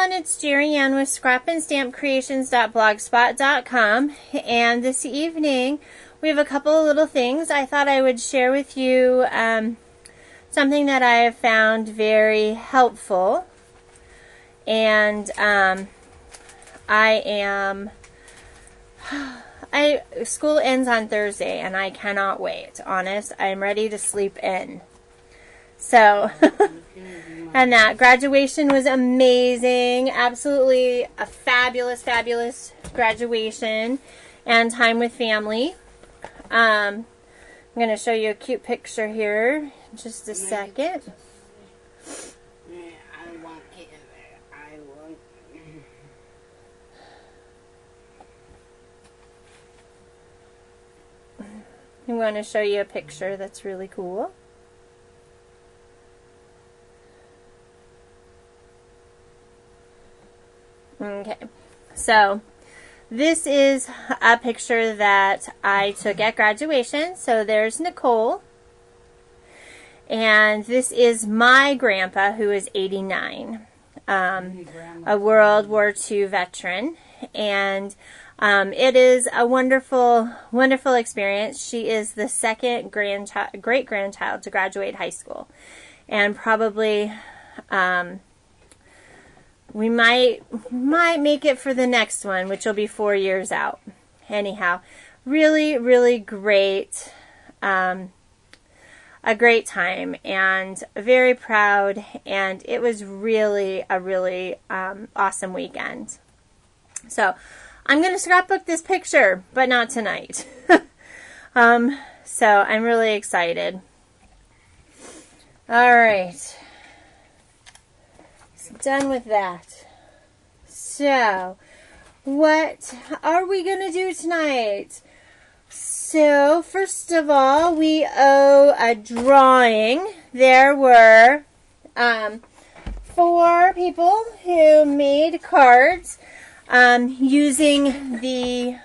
everyone, it's Jerry Ann with scrapandstampcreations.blogspot.com, and this evening we have a couple of little things I thought I would share with you, something that I have found very helpful, and school ends on Thursday and I cannot wait. Honest, I'm ready to sleep in. So, and that graduation was amazing. Absolutely a fabulous, fabulous graduation and time with family. I'm going to show you a cute picture here in just a second. I'm going to show you a picture that's really cool. Okay, so this is a picture that I took at graduation. So there's Nicole, and this is my grandpa, who is 89, a World War II veteran, and it is a wonderful, wonderful experience. She is the second great-grandchild to graduate high school, and probably we might make it for the next one, which will be 4 years out. Anyhow, really, really great, a great time, and very proud, and it was really a really awesome weekend. So I'm going to scrapbook this picture, but not tonight. So I'm really excited. All right. Done with that. So, what are we going to do tonight? So, first of all, we owe a drawing. There were 4 people who made cards using the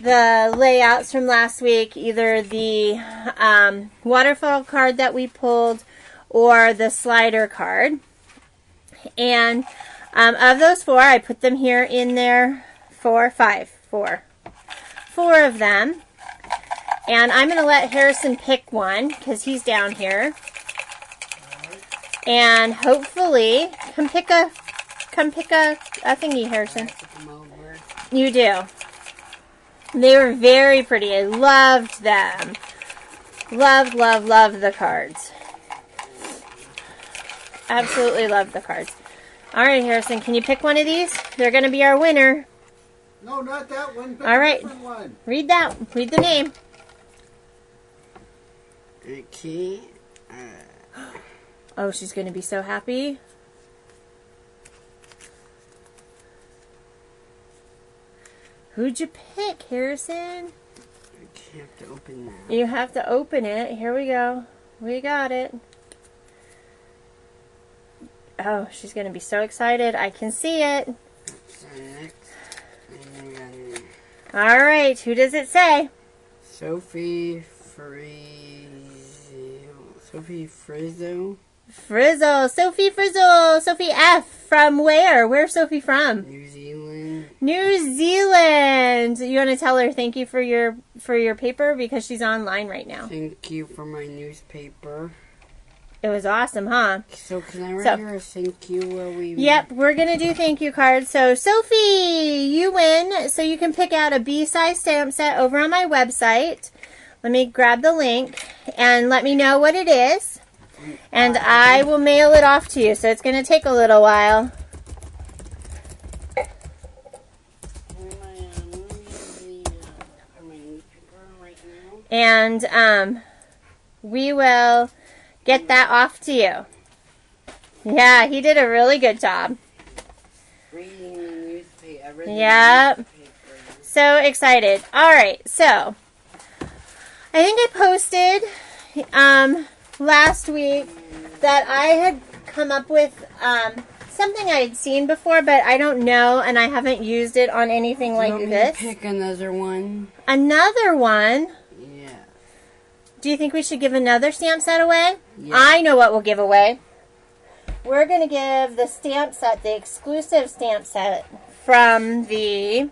layouts from last week, either the waterfall card that we pulled or the slider card. And of those 4, I put them here in there. 4 of them. And I'm going to let Harrison pick one because he's down here. And hopefully, come pick a thingy, Harrison. You do. They were very pretty. I loved them. Loved the cards. Absolutely love the cards. All right, Harrison, can you pick one of these? They're going to be our winner. No, not that one. All right. One. Read that. Read the name. Okay. Oh, she's going to be so happy. Who'd you pick, Harrison? I have to open that. You have to open it. Here we go. We got it. Oh, she's going to be so excited. I can see it. All right. Who does it say? Sophie Frizzo. Sophie Frizzle. Sophie F. From where? Where's Sophie from? New Zealand. New Zealand. You want to tell her thank you for your paper because she's online right now. Thank you for my newspaper. It was awesome, huh? So can I write her a thank you while we... Yep, we're going to do thank you cards. So, Sophie, you win. So you can pick out a B-size stamp set over on my website. Let me grab the link and let me know what it is. And I will mail it off to you. So it's going to take a little while. And we will get that off to you. Yeah, he did a really good job. Reading the newspaper. Yep. So excited. All right, so I think I posted last week that I had come up with something I had seen before, but I don't know, and I haven't used it on anything like this. Pick another one. Another one? Yeah. Do you think we should give another stamp set away? Yeah. I know what we'll give away. we're going to give the stamp set, the exclusive stamp set from the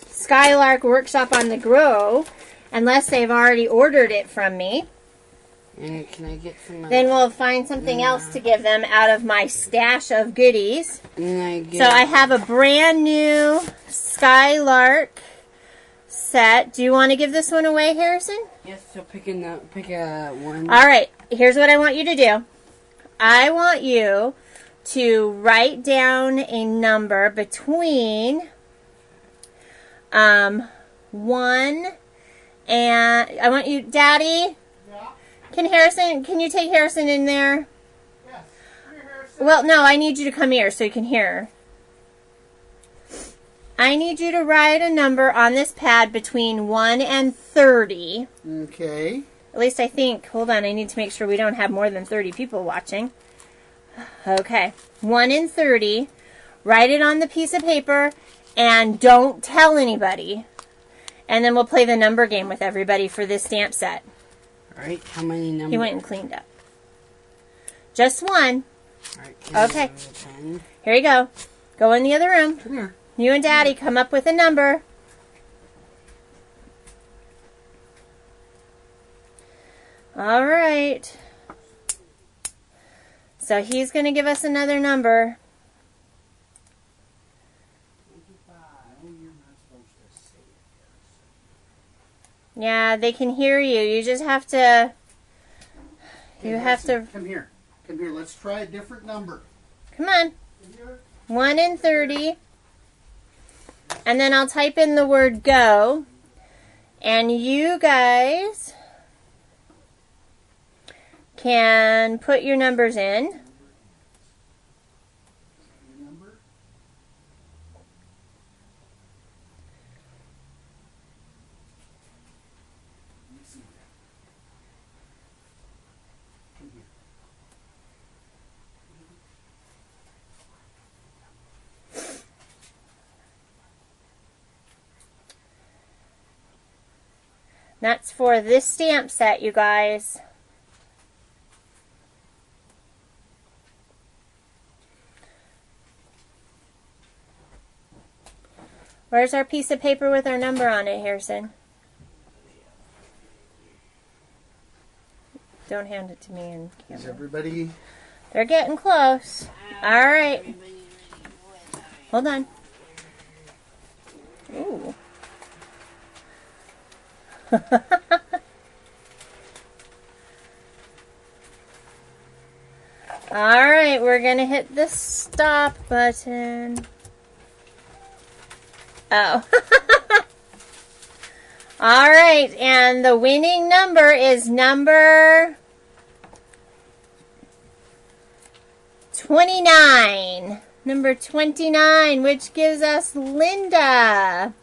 Skylark Workshop on the Go, unless they've already ordered it from me. And can I get some? Then we'll find something else to give them out of my stash of goodies. So I have a brand new Skylark set. Do you want to give this one away, Harrison? Yes, so pick a one. All right, here's what I want you to do. I want you to write down a number between 1 and, I want you, Daddy, can you take Harrison in there? Yes. Come here, Harrison. Well, no, I need you to come here so you can hear. I need you to write a number on this pad between 1 and 30. Okay. At least I think. Hold on, I need to make sure we don't have more than 30 people watching. Okay, 1 and 30. Write it on the piece of paper and don't tell anybody. And then we'll play the number game with everybody for this stamp set. All right, how many numbers? He went and cleaned up. Just one. All right, Okay. Here you go. Go in the other room. Come here. You and Daddy come up with a number. All right. So he's going to give us another number. Yeah, they can hear you. You just have to... You have to... Come here. Come here. Let's try a different number. Come on. 1 and 30. And then I'll type in the word go. And you guys can put your numbers in. That's for this stamp set, you guys. Where's our piece of paper with our number on it, Harrison? Don't hand it to me and Is everybody... They're getting close. All right. Hold on. Ooh. All right, we're going to hit the stop button. Oh. All right, and the winning number is number 29. Number 29, which gives us Linda.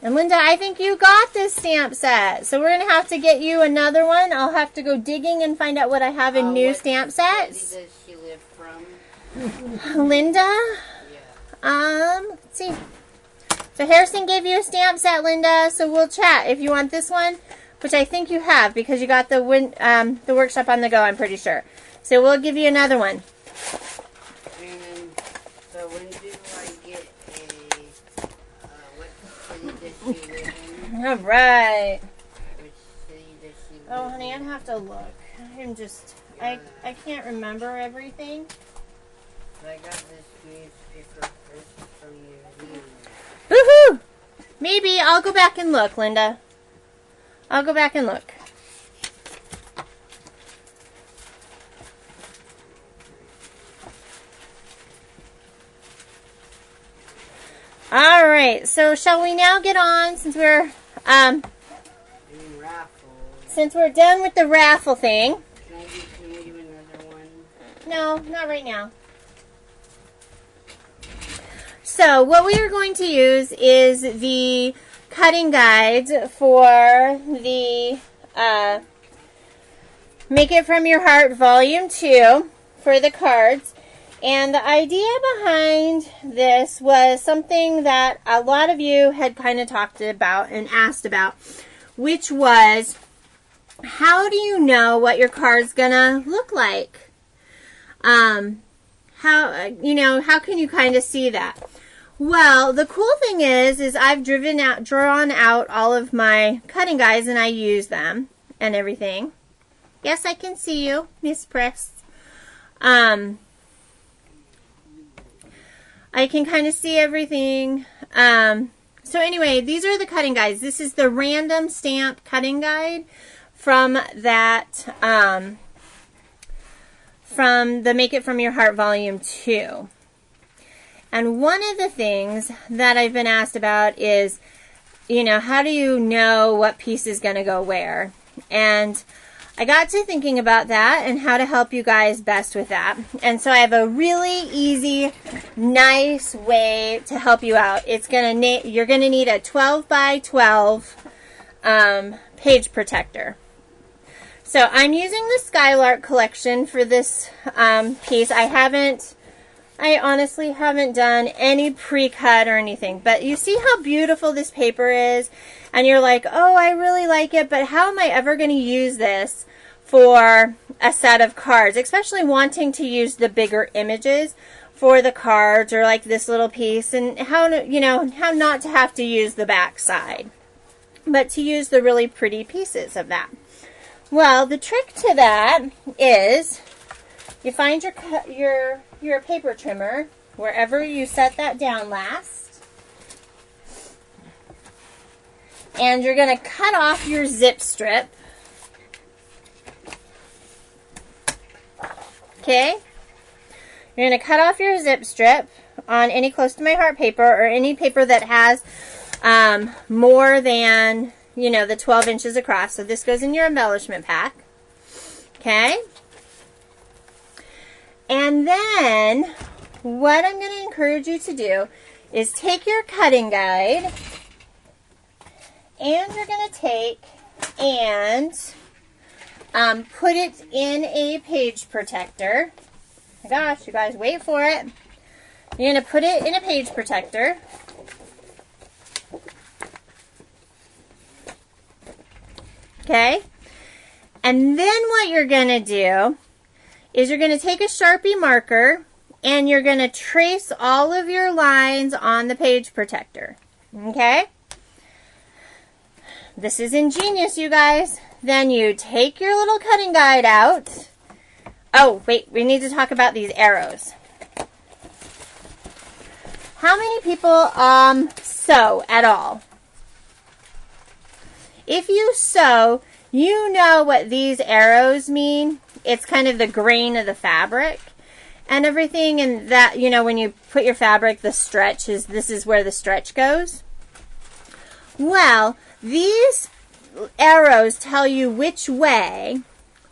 And Linda, I think you got this stamp set. So we're going to have to get you another one. I'll have to go digging and find out what I have in new stamp sets. Where does she live from? Linda? Yeah. Let's see. So Harrison gave you a stamp set, Linda. So we'll chat if you want this one, which I think you have because you got the workshop on the go, I'm pretty sure. So we'll give you another one. And so when do I get a, what city does she live in? All right. Which city does she live Oh, honey, I'd have to look. I'm just, I can't remember everything. I got this newspaper first from New Zealand. Woohoo! Maybe I'll go back and look, Linda. I'll go back and look. All right, so shall we now get on since we're done with the raffle thing? Can we do another one? No, not right now. So what we are going to use is the cutting guides for the Make It From Your Heart Volume 2 for the cards. And the idea behind this was something that a lot of you had kind of talked about and asked about, which was how do you know what your card's gonna look like? How can you kind of see that? Well, the cool thing is I've drawn out all of my cutting guides, and I use them and everything. Yes, I can see you, Miss Press. I can kind of see everything. So anyway, these are the cutting guides. This is the random stamp cutting guide from that, from the Make It From Your Heart Volume 2. And one of the things that I've been asked about is, how do you know what piece is going to go where? And I got to thinking about that and how to help you guys best with that. And so I have a really easy, nice way to help you out. You're going to need a 12 by 12 page protector. So I'm using the Skylark collection for this piece. I honestly haven't done any pre-cut or anything, but you see how beautiful this paper is, and you're like, oh, I really like it, but how am I ever going to use this for a set of cards, especially wanting to use the bigger images for the cards, or like this little piece, and how not to have to use the back side, but to use the really pretty pieces of that. Well, the trick to that is you find your paper trimmer wherever you set that down last, and you're going to cut off your zip strip. Okay? You're going to cut off your zip strip on any Close to My Heart paper, or any paper that has more than, the 12 inches across. So this goes in your embellishment pack. Okay? And then what I'm going to encourage you to do is take your cutting guide, and you're going to take and put it in a page protector. Oh my gosh, you guys, wait for it. You're going to put it in a page protector. Okay? And then what you're going to do is you're going to take a Sharpie marker, and you're going to trace all of your lines on the page protector. Okay? This is ingenious, you guys. Then you take your little cutting guide out. Oh, wait, we need to talk about these arrows. How many people sew at all? If you sew, you know what these arrows mean. It's kind of the grain of the fabric and everything, and that, when you put your fabric, this is where the stretch goes. Well, these arrows tell you which way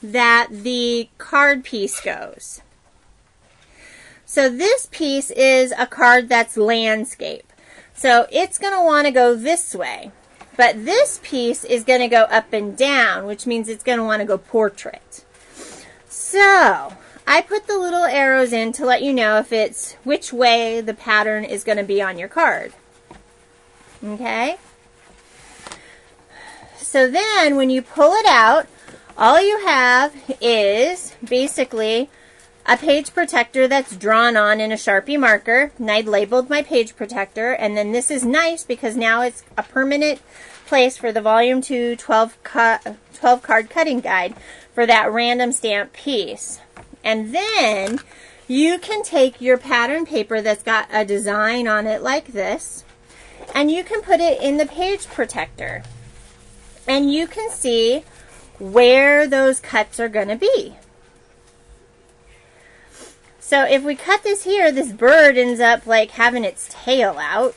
that the card piece goes. So this piece is a card that's landscape. So it's going to want to go this way. But this piece is going to go up and down, which means it's going to want to go portrait. So I put the little arrows in to let you know if it's which way the pattern is going to be on your card. Okay? So then when you pull it out, all you have is basically a page protector that's drawn on in a Sharpie marker. And I'd labeled my page protector, and then this is nice because now it's a permanent place for the Volume 2 12 card cutting guide for that random stamp piece. And then you can take your pattern paper that's got a design on it like this, and you can put it in the page protector, and you can see where those cuts are going to be. So if we cut this here, this bird ends up like having its tail out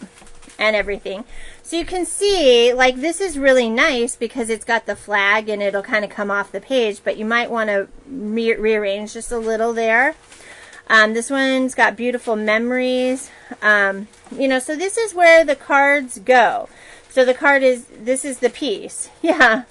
and everything. So you can see, like, this is really nice because it's got the flag and it'll kind of come off the page, but you might want to rearrange just a little there. This one's got beautiful memories. So this is where the cards go. So this is the piece. Yeah.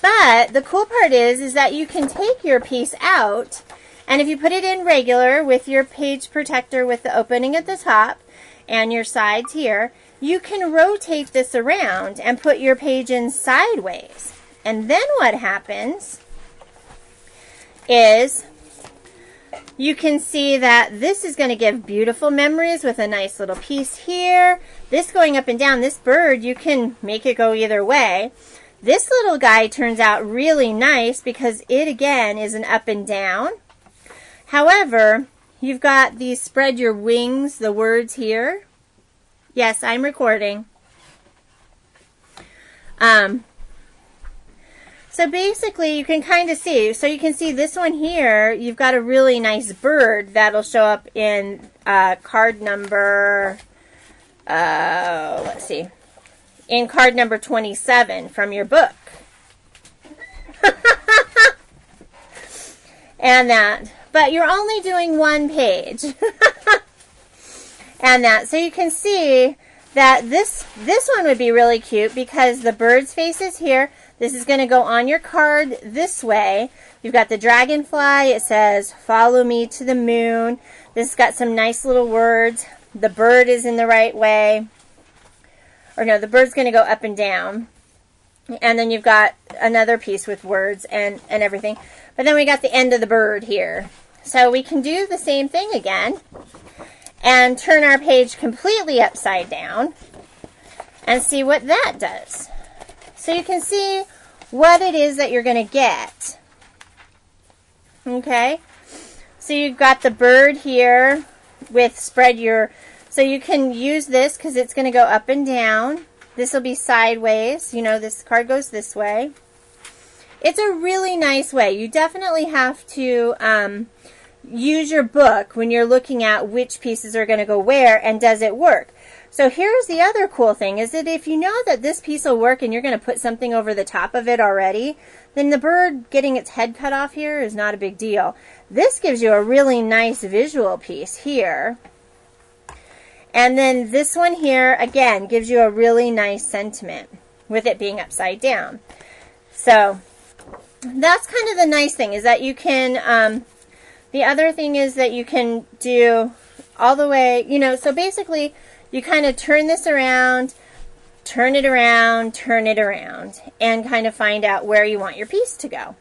But the cool part is that you can take your piece out, and if you put it in regular with your page protector with the opening at the top and your sides here, you can rotate this around and put your page in sideways. And then what happens is you can see that this is going to give beautiful memories with a nice little piece here. This going up and down, this bird, you can make it go either way. This little guy turns out really nice because it, again, is an up and down. However, you've got these spread your wings, the words here. Yes, I'm recording. So basically, you can kind of see. So you can see this one here, you've got a really nice bird that'll show up in card number, let's see, in card number 27 from your book. And that. But you're only doing one page. And that. So you can see that this one would be really cute because the bird's face is here. This is going to go on your card this way. You've got the dragonfly. It says, follow me to the moon. This has got some nice little words. The bird is in the right way. Or no, the bird's going to go up and down. And then you've got another piece with words and everything. But then we got the end of the bird here. So we can do the same thing again. And turn our page completely upside down. And see what that does. So you can see what it is that you're going to get. Okay? So you've got the bird here with spread your... So you can use this because it's going to go up and down. This will be sideways. You know, this card goes this way. It's a really nice way. You definitely have to use your book when you're looking at which pieces are going to go where and does it work. So here's the other cool thing, is that if you know that this piece will work and you're going to put something over the top of it already, then the bird getting its head cut off here is not a big deal. This gives you a really nice visual piece here. And then this one here, again, gives you a really nice sentiment with it being upside down. So that's kind of the nice thing, is that you can, the other thing is that you can do all the way, you know, so basically you kind of turn this around, turn it around, and kind of find out where you want your piece to go.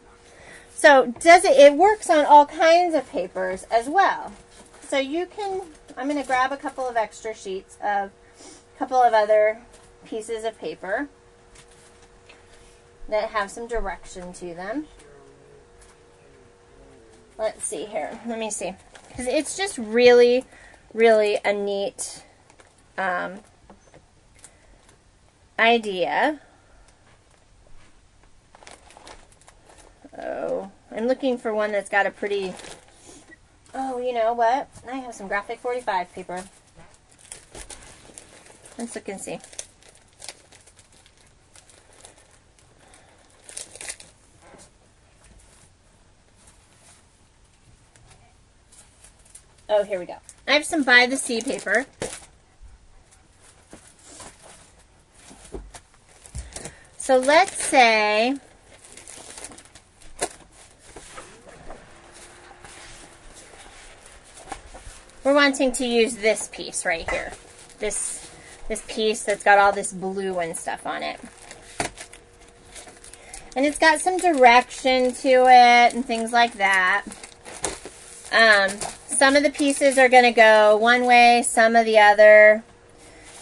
So it works on all kinds of papers as well. So you can, I'm going to grab a couple of extra sheets of a couple of other pieces of paper that have some direction to them. Let's see here. Let me see. Because it's just really, really a neat idea. Oh, I'm looking for one that's got a pretty... Oh, you know what? I have some graphic 45 paper. Let's look and see. Oh, here we go. I have some By the Sea paper. So let's say we're wanting to use this piece right here. This piece that's got all this blue and stuff on it. And it's got some direction to it and things like that. Some of the pieces are going to go one way, some of the other.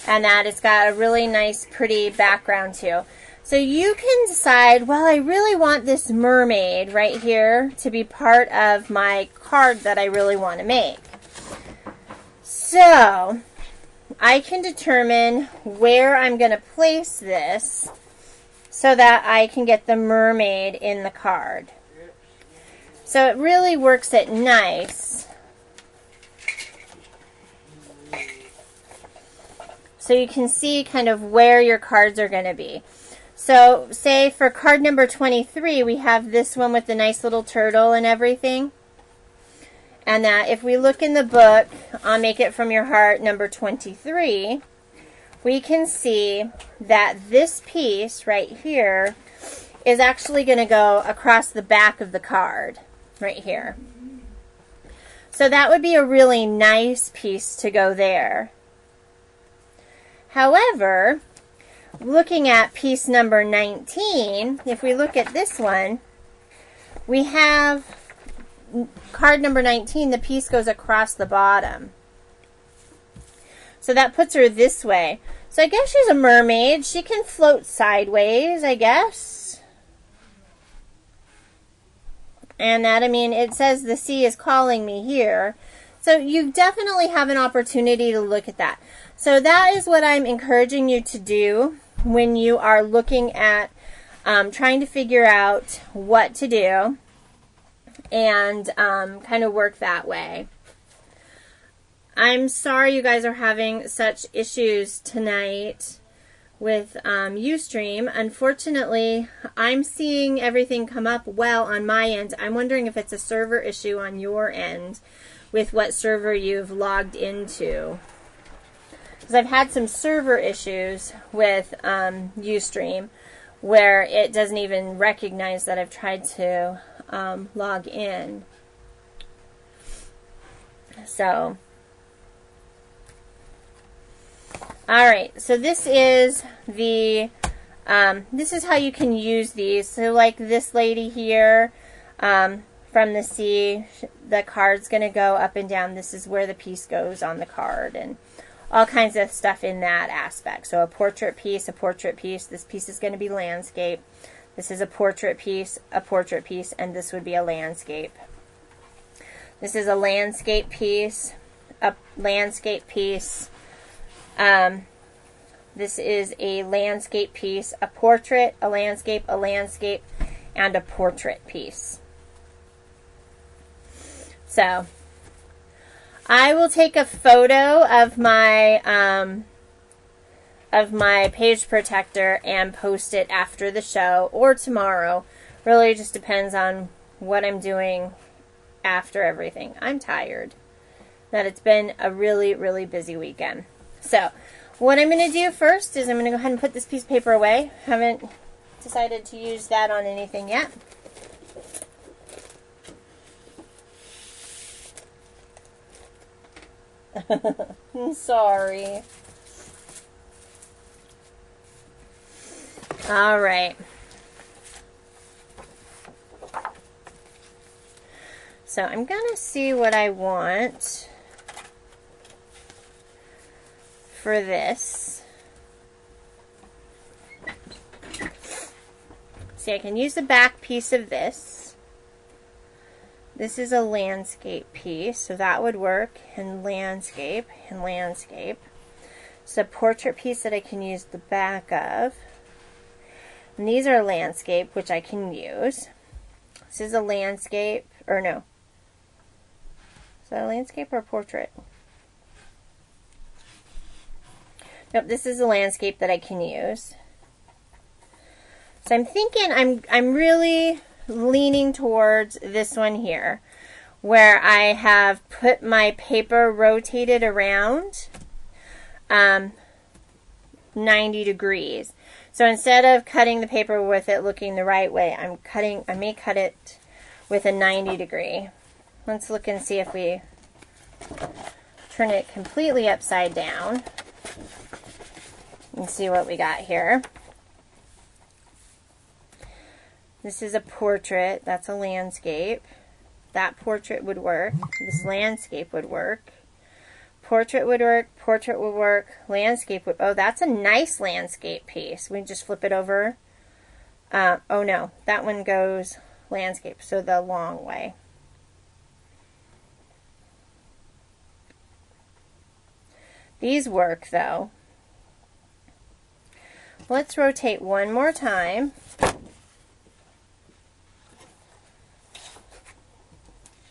And that it's got a really nice, pretty background too. So you can decide, well, I really want this mermaid right here to be part of my card that I really want to make. So I can determine where I'm going to place this so that I can get the mermaid in the card. So it really works it nice. So you can see kind of where your cards are going to be. So say for card number 23, we have this one with the nice little turtle and everything. And that if we look in the book, I'll Make It From Your Heart, number 23, we can see that this piece right here is actually going to go across the back of the card right here. So that would be a really nice piece to go there. However, looking at piece number 19, if we look at this one, we have card number 19, the piece goes across the bottom. So that puts her this way. So I guess she's a mermaid. She can float sideways, I guess. And that, I mean, it says the sea is calling me here. So you definitely have an opportunity to look at that. So that is what I'm encouraging you to do when you are looking at trying to figure out what to do and kind of work that way. I'm sorry you guys are having such issues tonight with Ustream. Unfortunately, I'm seeing everything come up well on my end. I'm wondering if it's a server issue on your end with what server you've logged into. Because I've had some server issues with Ustream where it doesn't even recognize that I've tried to log in. So, alright, so this is the, this is how you can use these. So like this lady here, from the sea, the card's going to go up and down. This is where the piece goes on the card, and all kinds of stuff in that aspect. So a portrait piece, this piece is going to be landscape. This is a portrait piece, and this would be a landscape. This is a landscape piece, a landscape piece. This is a landscape piece, a portrait, a landscape, and a portrait piece. So, I will take a photo of my page protector and post it after the show or tomorrow. Really just depends on what I'm doing after everything. I'm tired. That it's been a really, really busy weekend. So, what I'm going to do first is I'm going to go ahead and put this piece of paper away. Haven't decided to use that on anything yet. I'm sorry. All right. So I'm going to see what I want for this. See, I can use the back piece of this. This is a landscape piece, so that would work, and landscape, and landscape. It's a portrait piece that I can use the back of. And these are landscape, which I can use. This is a landscape, or no. Is that a landscape or a portrait? Nope, this is a landscape that I can use. So I'm thinking I'm really leaning towards this one here, where I have put my paper rotated around 90 degrees. So instead of cutting the paper with it looking the right way, I may cut it with a 90 degree. Let's look and see if we turn it completely upside down and see what we got here. This is a portrait. That's a landscape. That portrait would work. This landscape would work. Portrait would work. Portrait would work. Landscape would... Oh, that's a nice landscape piece. We just flip it over. Oh, no. That one goes landscape, so the long way. These work, though. Let's rotate one more time.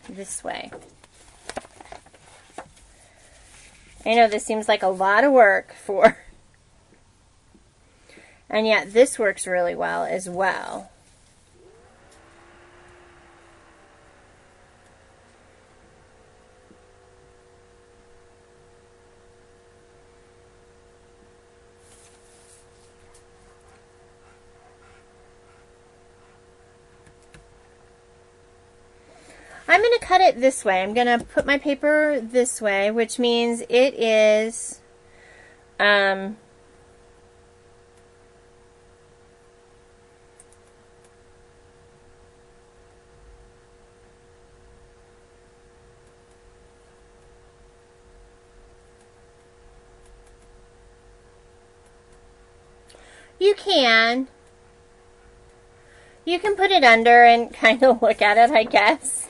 This way. I know this seems like a lot of work for, and yet this works really well as well. I'm going to cut it this way. I'm going to put my paper this way, which means it is You can. You can put it under and kind of look at it, I guess.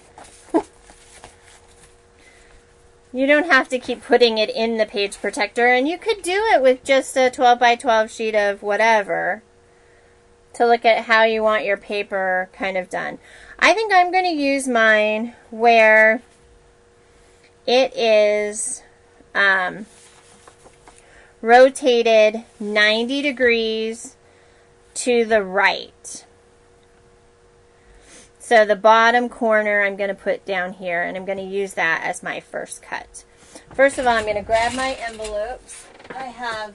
You don't have to keep putting it in the page protector, and you could do it with just a 12 by 12 sheet of whatever to look at how you want your paper kind of done. I think I'm going to use mine where it is rotated 90 degrees to the right. So the bottom corner I'm going to put down here, and I'm going to use that as my first cut. First of all, I'm going to grab my envelopes. I have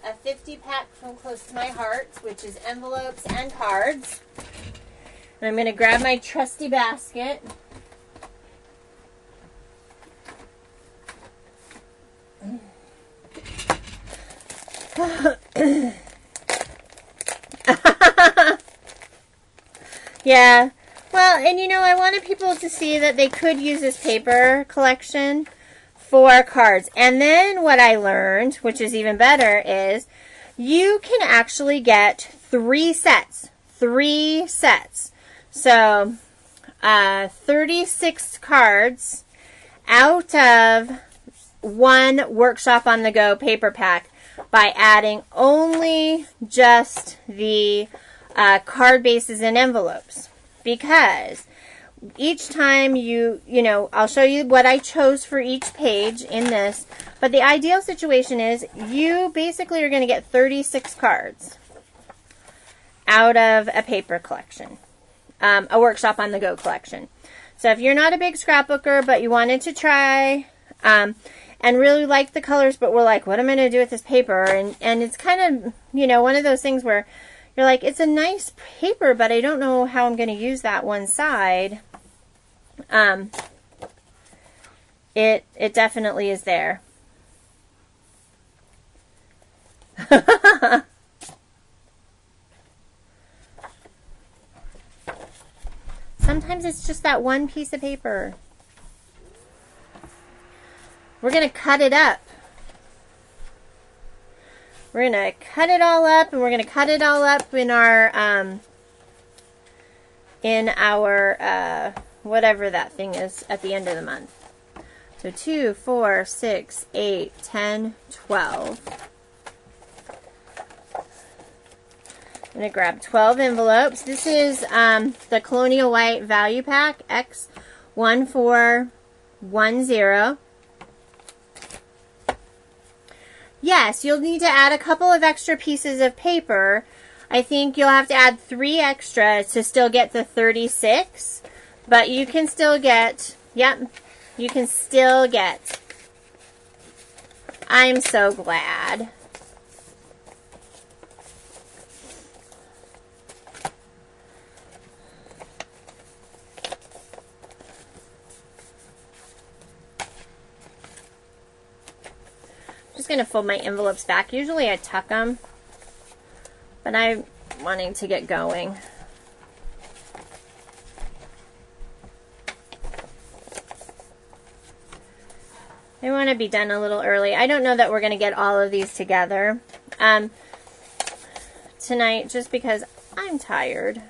a 50 pack from Close to My Heart, which is envelopes and cards. And I'm going to grab my trusty basket. Yeah, well, and you know, I wanted people to see that they could use this paper collection for cards. And then what I learned, which is even better, is you can actually get 3 sets. 3 sets. So, 36 cards out of one Workshop on the Go paper pack by adding only just the card bases and envelopes, because each time you know, I'll show you what I chose for each page in this, but the ideal situation is you basically are going to get 36 cards out of a paper collection, a Workshop on the Go collection. So if you're not a big scrapbooker, but you wanted to try, and really like the colors, but we're like, what am I going to do with this paper? And it's kind of, you know, one of those things where you're like, it's a nice paper, but I don't know how I'm going to use that one side. It definitely is there. Sometimes it's just that one piece of paper. We're going to cut it up. We're going to cut it all up, and we're going to cut it all up in our whatever that thing is at the end of the month. So 2, 4, 6, 8, 10, 12. I'm going to grab 12 envelopes. This is the Colonial White Value Pack X1410. Yes, you'll need to add a couple of extra pieces of paper. I think you'll have to add 3 extra to still get the 36. But you can still get, yep, you can still get. I'm so glad. Just going to fold my envelopes back. Usually I tuck them, but I'm wanting to get going. I want to be done a little early. I don't know that we're going to get all of these together tonight, just because I'm tired.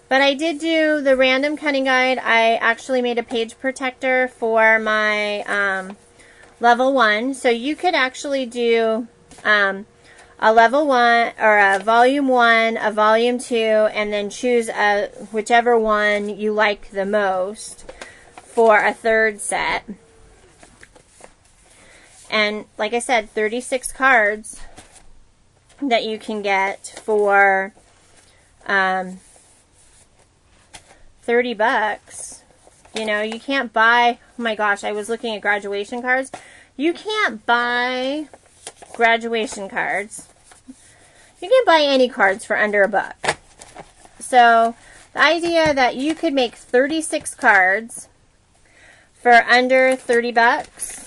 But I did do the random cutting guide. I actually made a page protector for my level 1. So you could actually do a level 1 or a volume 1, a volume 2, and then choose whichever one you like the most for a 3rd set. And like I said, 36 cards that you can get for 30 bucks. You know, you can't buy, oh my gosh, I was looking at graduation cards. You can't buy graduation cards. You can't buy any cards for under $1. So the idea that you could make 36 cards for under 30 bucks,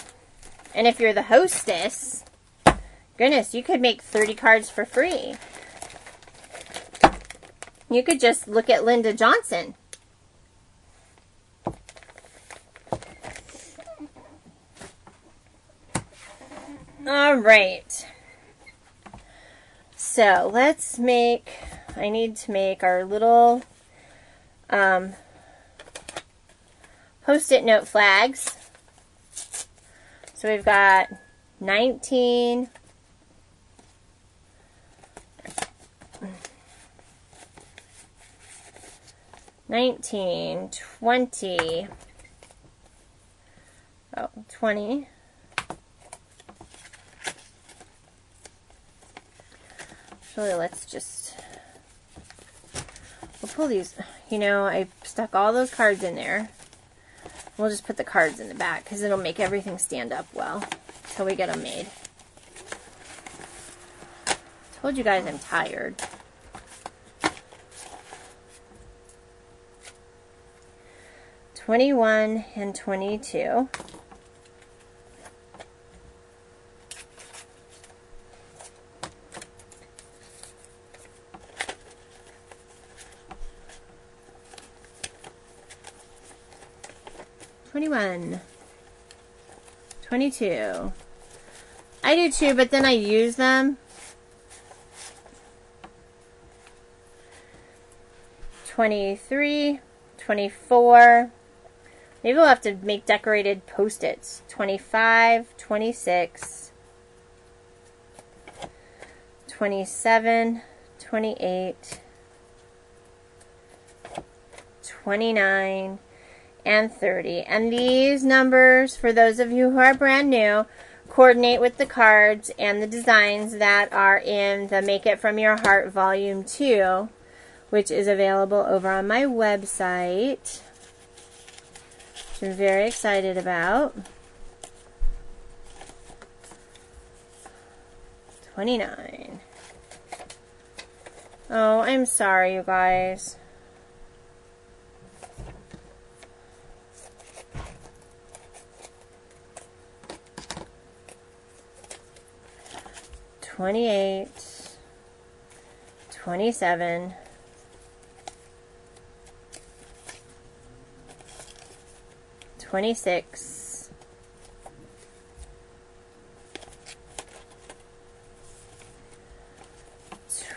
and if you're the hostess, goodness, you could make 30 cards for free. You could just look at Linda Johnson. right. So let's make, I need to make our little Post-it note flags. So we've got 19, 20, 20. Actually, let's just, we'll pull these, you know, I stuck all those cards in there. We'll just put the cards in the back because it'll make everything stand up well until we get them made. Told you guys I'm tired. $21 and $22. $21, $22. I do too, but then I use them. $23, $24. Maybe we'll have to make decorated Post-its. $25, $26, $27, $28, $29, and $30. And these numbers, for those of you who are brand new, coordinate with the cards and the designs that are in the Make It From Your Heart Volume 2, which is available over on my website, which I'm very excited about. 29. Oh, I'm sorry, you guys. $28, $27, $26,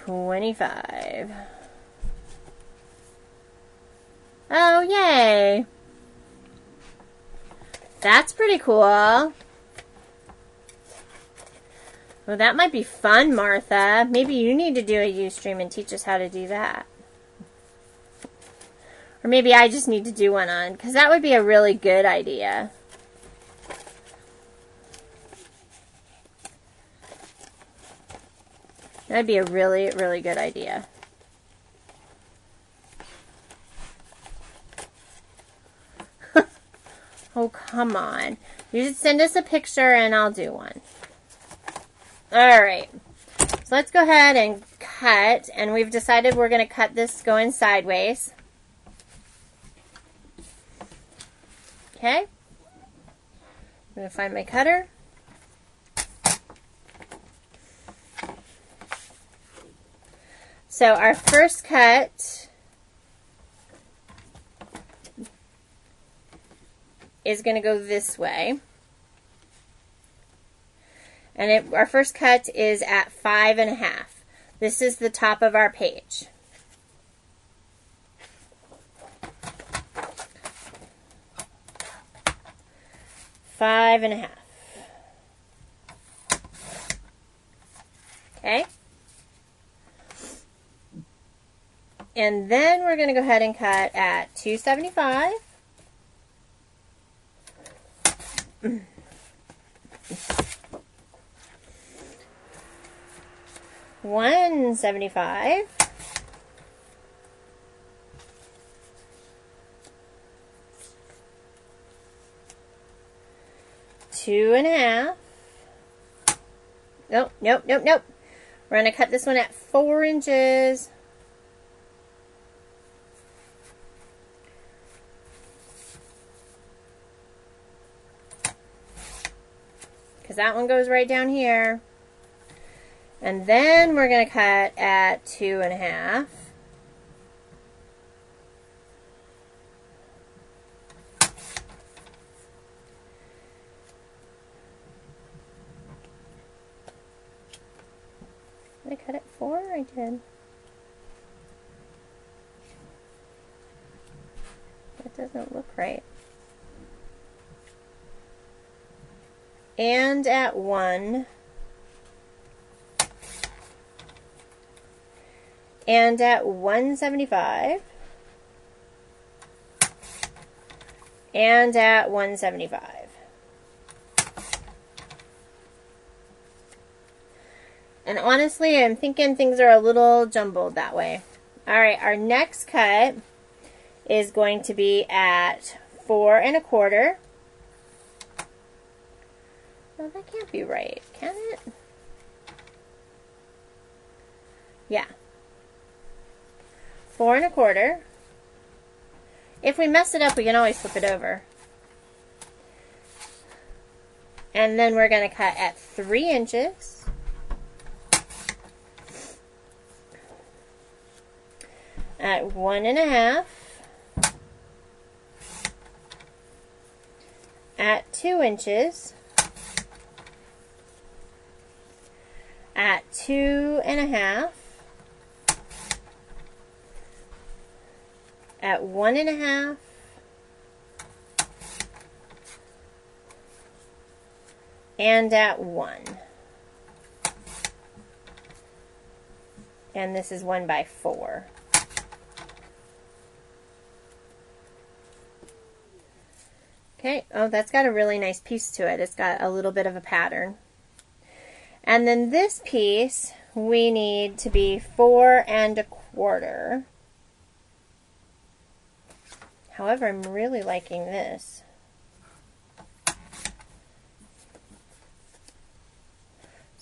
$25. Oh, yay! That's pretty cool. Well, that might be fun, Martha. Maybe you need to do a Ustream and teach us how to do that. Or maybe I just need to do one on, because that would be a really good idea. That'd be a really, really good idea. Oh, come on. You should send us a picture and I'll do one. Alright, so let's go ahead and cut, and we've decided we're going to cut this going sideways. Okay, I'm going to find my cutter. So our first cut is going to go this way. And our first cut is at 5.5. This is the top of our page. Five and a half. Okay. And then we're going to go ahead and cut at 275. $175. $2.5. Nope. We're going to cut this one at 4 inches. Because that one goes right down here. And then we're going to cut at 2.5. I did. That doesn't look right. And at 1. And at 175. And at 175. And honestly, I'm thinking things are a little jumbled that way. Alright, our next cut is going to be at 4 1/4. No, that can't be right, can it? Yeah. 4 1/4. If we mess it up, we can always flip it over. And then we're going to cut at 3 inches. At 1 1/2. At 2 inches. At 2 1/2. At 1 1/2. And at 1. And this is 1 by 4. Okay, oh, that's got a really nice piece to it. It's got a little bit of a pattern. And then this piece, we need to be 4 1/4. However, I'm really liking this. So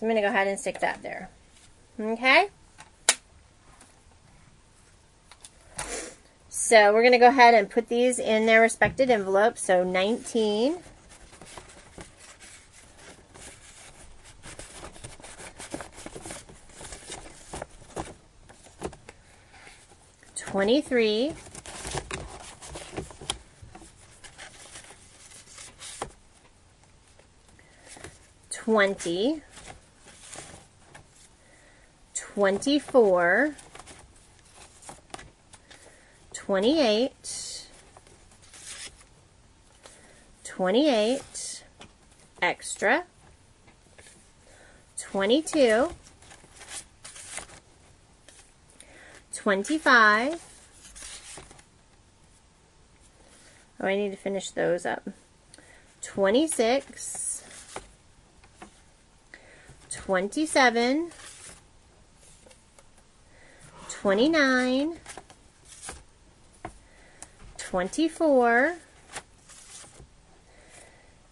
I'm going to go ahead and stick that there. Okay? So we're going to go ahead and put these in their respective envelopes. So 19. 23. 20. 24. 28. 28. Extra. 22. 25. Oh, I need to finish those up. 26. 27. 29. 24.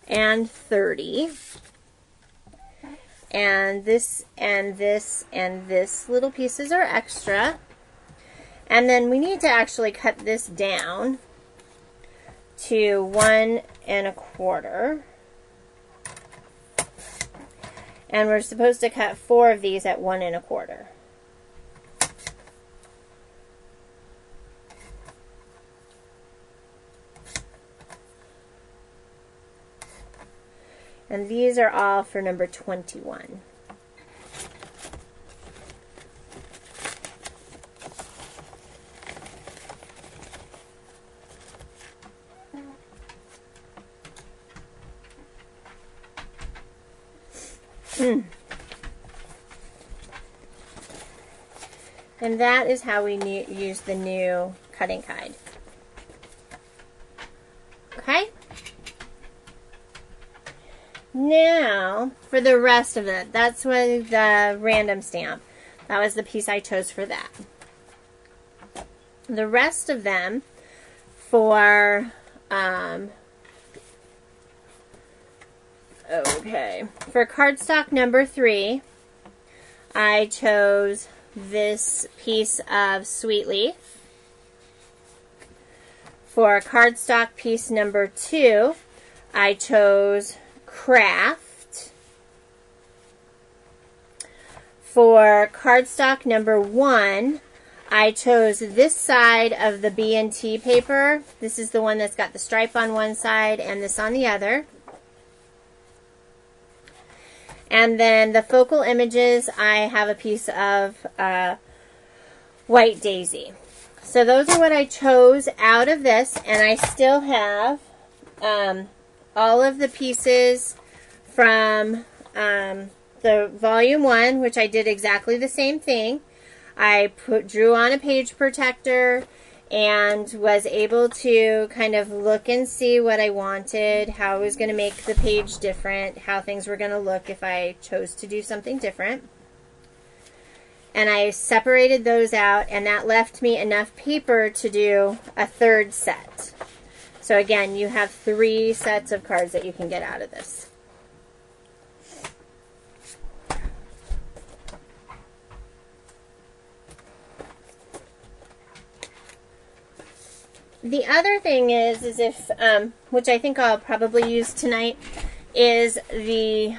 And 30. And this and this and this little pieces are extra. And then we need to actually cut this down to 1 1/4. And we're supposed to cut 4 of these at 1 1/4. And these are all for number 21. And that is how we use the new cutting guide. Okay? Now, for the rest of it, that's what the random stamp. That was the piece I chose for that. The rest of them for, for cardstock number 3, I chose this piece of Sweet Leaf. For cardstock piece number 2, I chose Craft. For cardstock number 1, I chose this side of the B&T paper. This is the one that's got the stripe on one side and this on the other. And then the focal images, I have a piece of white daisy. So those are what I chose out of this, and I still have all of the pieces from the volume 1, which I did exactly the same thing. I drew on a page protector and was able to kind of look and see what I wanted, how I was going to make the page different, how things were going to look if I chose to do something different. And I separated those out, and that left me enough paper to do a third set. So again, you have 3 sets of cards that you can get out of this. The other thing is if, which I think I'll probably use tonight, is the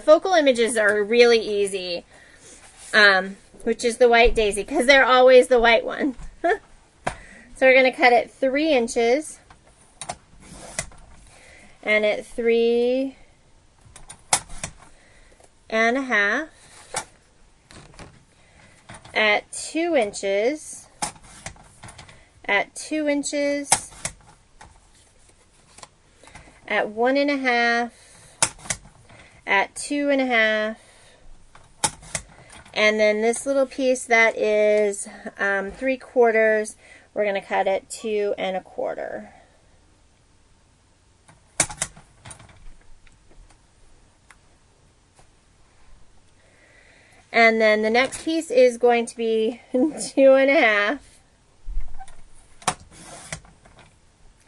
focal images are really easy, which is the white daisy, because they're always the white one. So we're going to cut it 3 inches, and at 3 1/2, at 2 inches, at 2 inches, at 1 1/2, at 2 1/2, and then this little piece that is 3/4, we're going to cut it 2 1/4. And then the next piece is going to be 2 1/2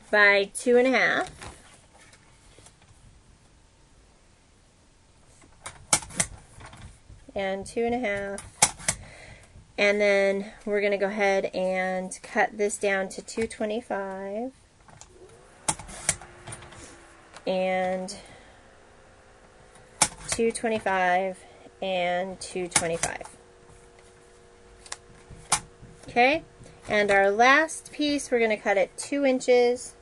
by 2 1/2. And 2 1/2. And then we're going to go ahead and cut this down to 225 and 225 and 225. Okay, and our last piece, we're going to cut it 2 inches.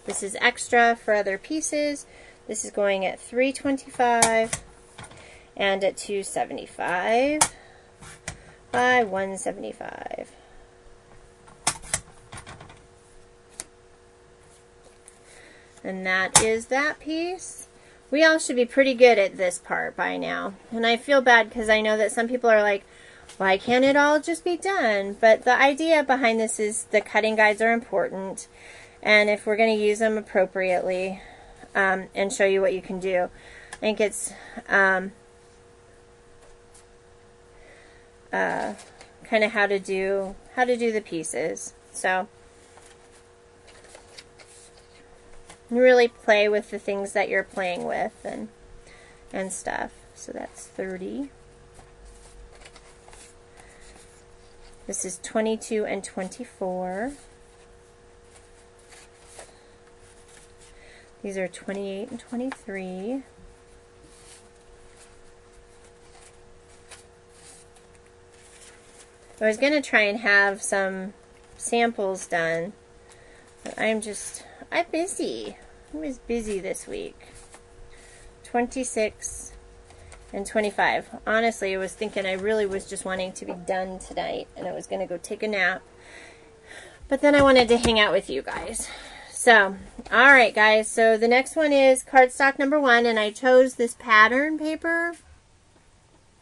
This is extra for other pieces. This is going at 325 and at 275 by 175. And that is that piece. We all should be pretty good at this part by now. And I feel bad because I know that some people are like, why can't it all just be done? But the idea behind this is the cutting guides are important. And if we're going to use them appropriately and show you what you can do, I think it's kind of how to do the pieces. So really play with the things that you're playing with and stuff. So that's 30. This is 22 and 24. These are 28 and 23. I was going to try and have some samples done, but I'm busy. I was busy this week. 26 and 25. Honestly, I was thinking I really was just wanting to be done tonight, and I was going to go take a nap. But then I wanted to hang out with you guys. So, alright guys, so the next one is cardstock number 1, and I chose this pattern paper.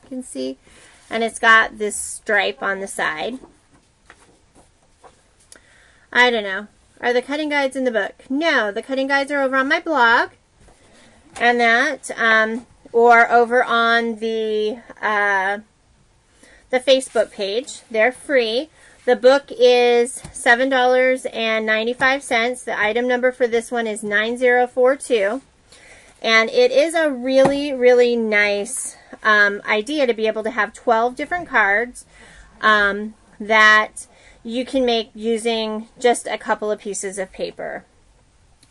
You can see. And it's got this stripe on the side. I don't know. Are the cutting guides in the book? No, the cutting guides are over on my blog. And that, or over on the Facebook page. They're free. The book is $7.95. The item number for this one is 9042. And it is a really, really nice idea to be able to have 12 different cards that you can make using just a couple of pieces of paper.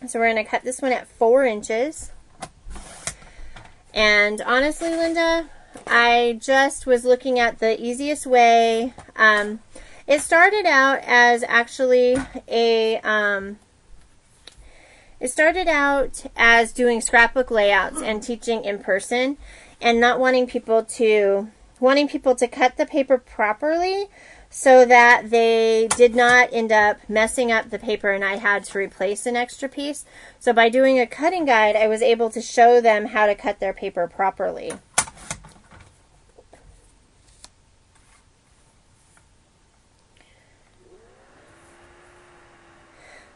So we're going to cut this one at 4 inches. And honestly, Linda, I just was looking at the easiest way. It started out as actually a It started out as doing scrapbook layouts and teaching in person, and not wanting people to cut the paper properly so that they did not end up messing up the paper and I had to replace an extra piece. So by doing a cutting guide, I was able to show them how to cut their paper properly.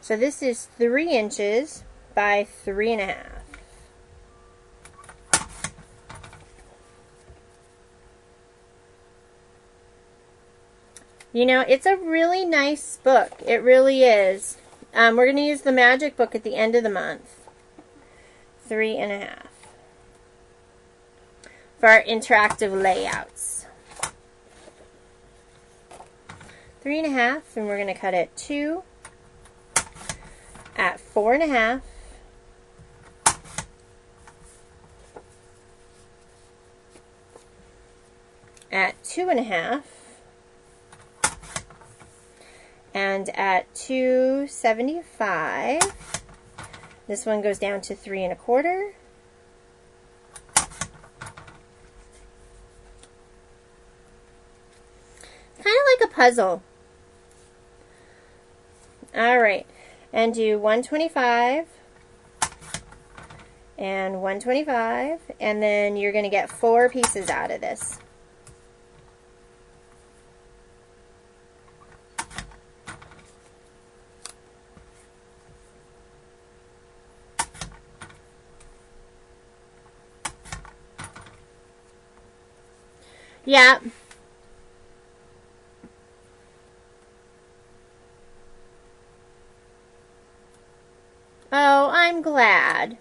So this is 3 inches by 3.5. You know, it's a really nice book. It really is. We're going to use the magic book at the end of the month. 3.5. For our interactive layouts. 3.5, and we're going to cut it 2 at 4.5. At 2.5. And at 2.75, this one goes down to 3.25. Kind of like a puzzle. All right, and do 125 and 125, and then you're going to get 4 pieces out of this. Yeah. Oh, I'm glad.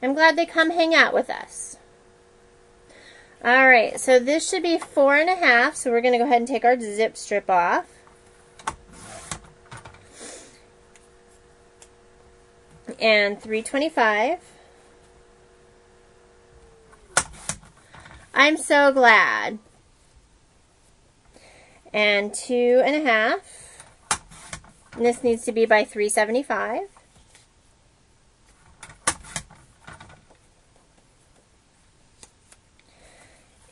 I'm glad they come hang out with us. All right, so this should be 4.5, so we're going to go ahead and take our zip strip off. And 3.25. I'm so glad. And 2.5. And this needs to be by 3.75.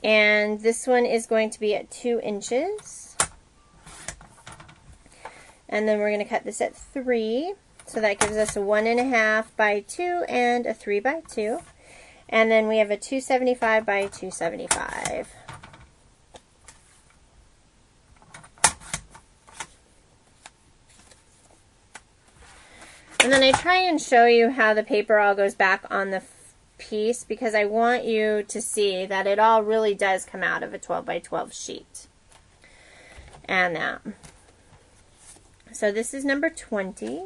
And this one is going to be at 2 inches. And then we're going to cut this at 3. So that gives us a 1.5 by 2 and a 3 by 2. And then we have a 2.75 by 2.75. And then I try and show you how the paper all goes back on the piece because I want you to see that it all really does come out of a 12 by 12 sheet. And that. So this is number 20.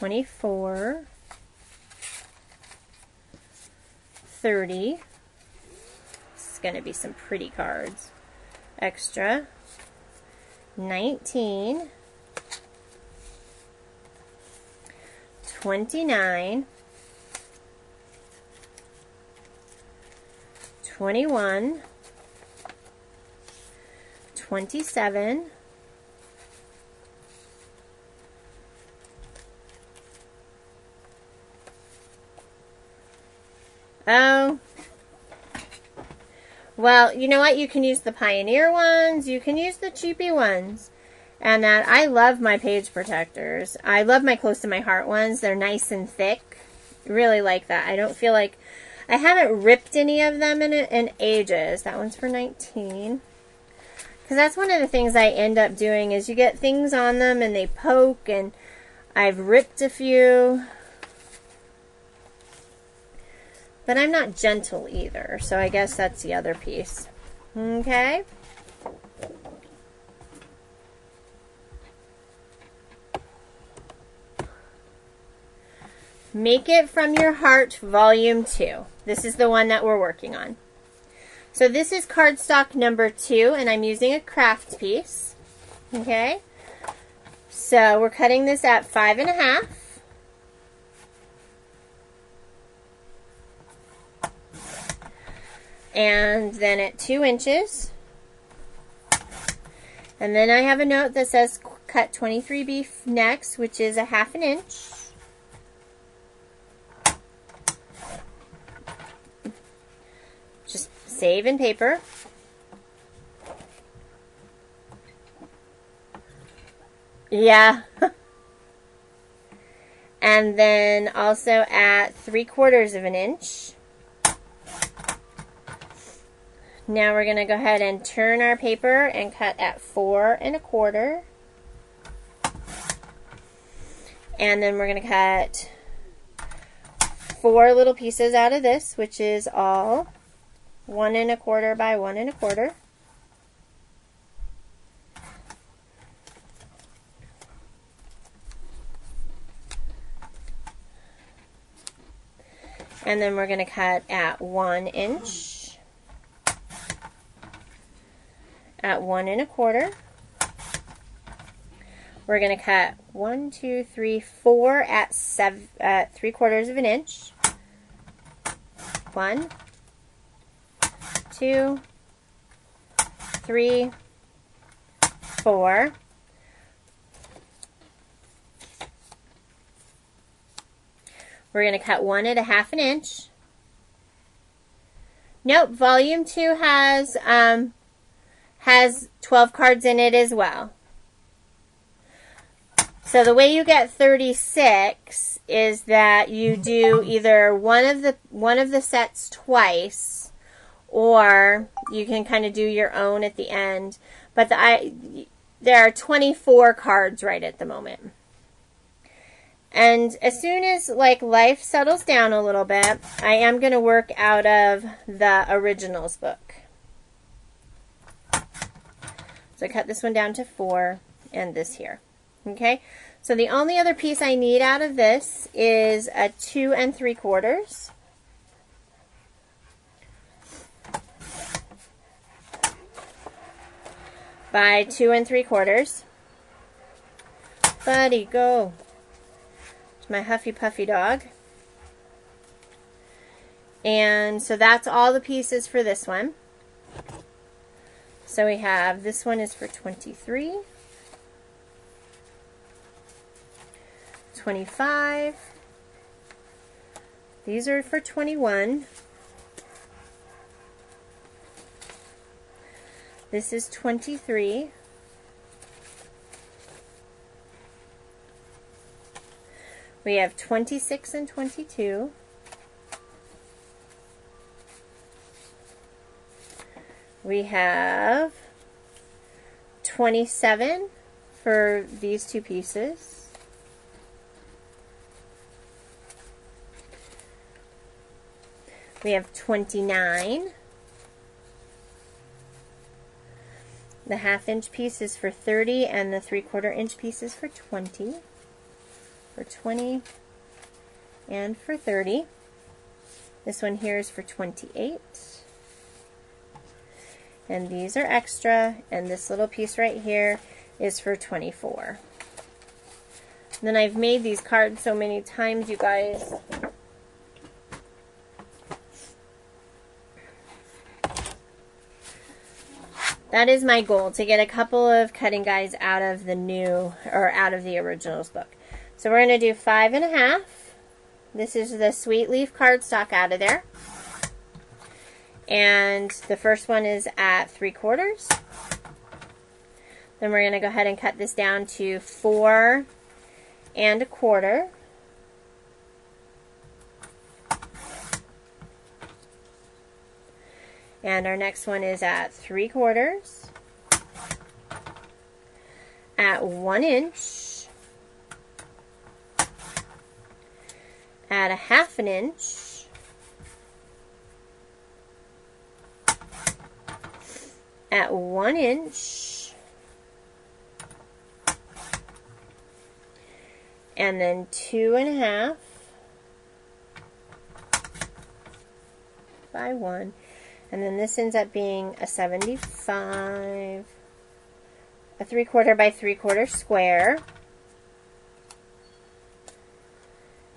$24, $30. This is going to be some pretty cards. Extra. $19, $29, $21, $27, oh, well, you know what? You can use the Pioneer ones. You can use the cheapy ones. And that I love my page protectors. I love my close to my heart ones. They're nice and thick. Really like that. I don't feel like I haven't ripped any of them in ages. That one's for 19. Because that's one of the things I end up doing is you get things on them and they poke, and I've ripped a few. But I'm not gentle either, so I guess that's the other piece. Okay? Make It From Your Heart, Volume 2. This is the one that we're working on. So this is cardstock number 2, and I'm using a craft piece. Okay? So we're cutting this at 5.5. And then at 2 inches. And then I have a note that says cut 23B next, which is a 1/2 inch. Just save in paper. Yeah. And then also at 3/4 of an inch. Now we're going to go ahead and turn our paper and cut at 4 1/4. And then we're going to cut 4 little pieces out of this, which is all 1 1/4 by 1 1/4. And then we're going to cut at 1 inch, at 1 1/4. We're going to cut 1, 2, 3, 4 at 3/4 of an inch. 1, 2, 3, 4. We're going to cut 1 at a 1/2 inch. Nope, volume 2 has 12 cards in it as well. So the way you get 36 is that you do either one of the sets twice, or you can kind of do your own at the end. But there are 24 cards right at the moment. And as soon as life settles down a little bit, I am going to work out of the originals book. So I cut this one down to 4 and this here. Okay, so the only other piece I need out of this is a 2 3/4 by 2 3/4. Buddy, go. It's my Huffy Puffy dog. And so that's all the pieces for this one. So we have, this one is for 23, 25, these are for 21, this is 23, we have 26 and 22, we have 27 for these two pieces. We have 29. The 1/2 inch piece is for 30 and the 3/4 inch piece is for 20. For 20 and for 30. This one here is for 28. And these are extra, and this little piece right here is for 24. And then I've made these cards so many times, you guys. That is my goal, to get a couple of cutting guides out of the new, or out of the originals book. So we're going to do 5 1/2. This is the Sweet Leaf cardstock out of there. And the first one is at 3/4. Then we're going to go ahead and cut this down to 4 1/4. And our next one is at 3/4, at 1 inch, at a 1/2 inch, at 1 inch, and then 2 1/2 by 1. And then this ends up being a 75, a 3/4 by 3/4 square.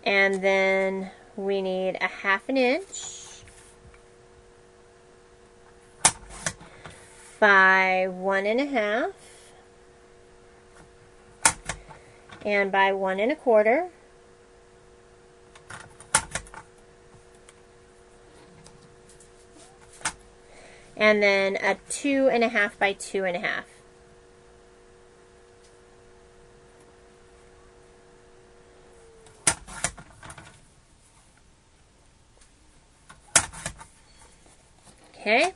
And then we need a 1/2 inch by 1 1/2. and by 1 1/4. And then a 2 1/2 by 2 1/2. Okay.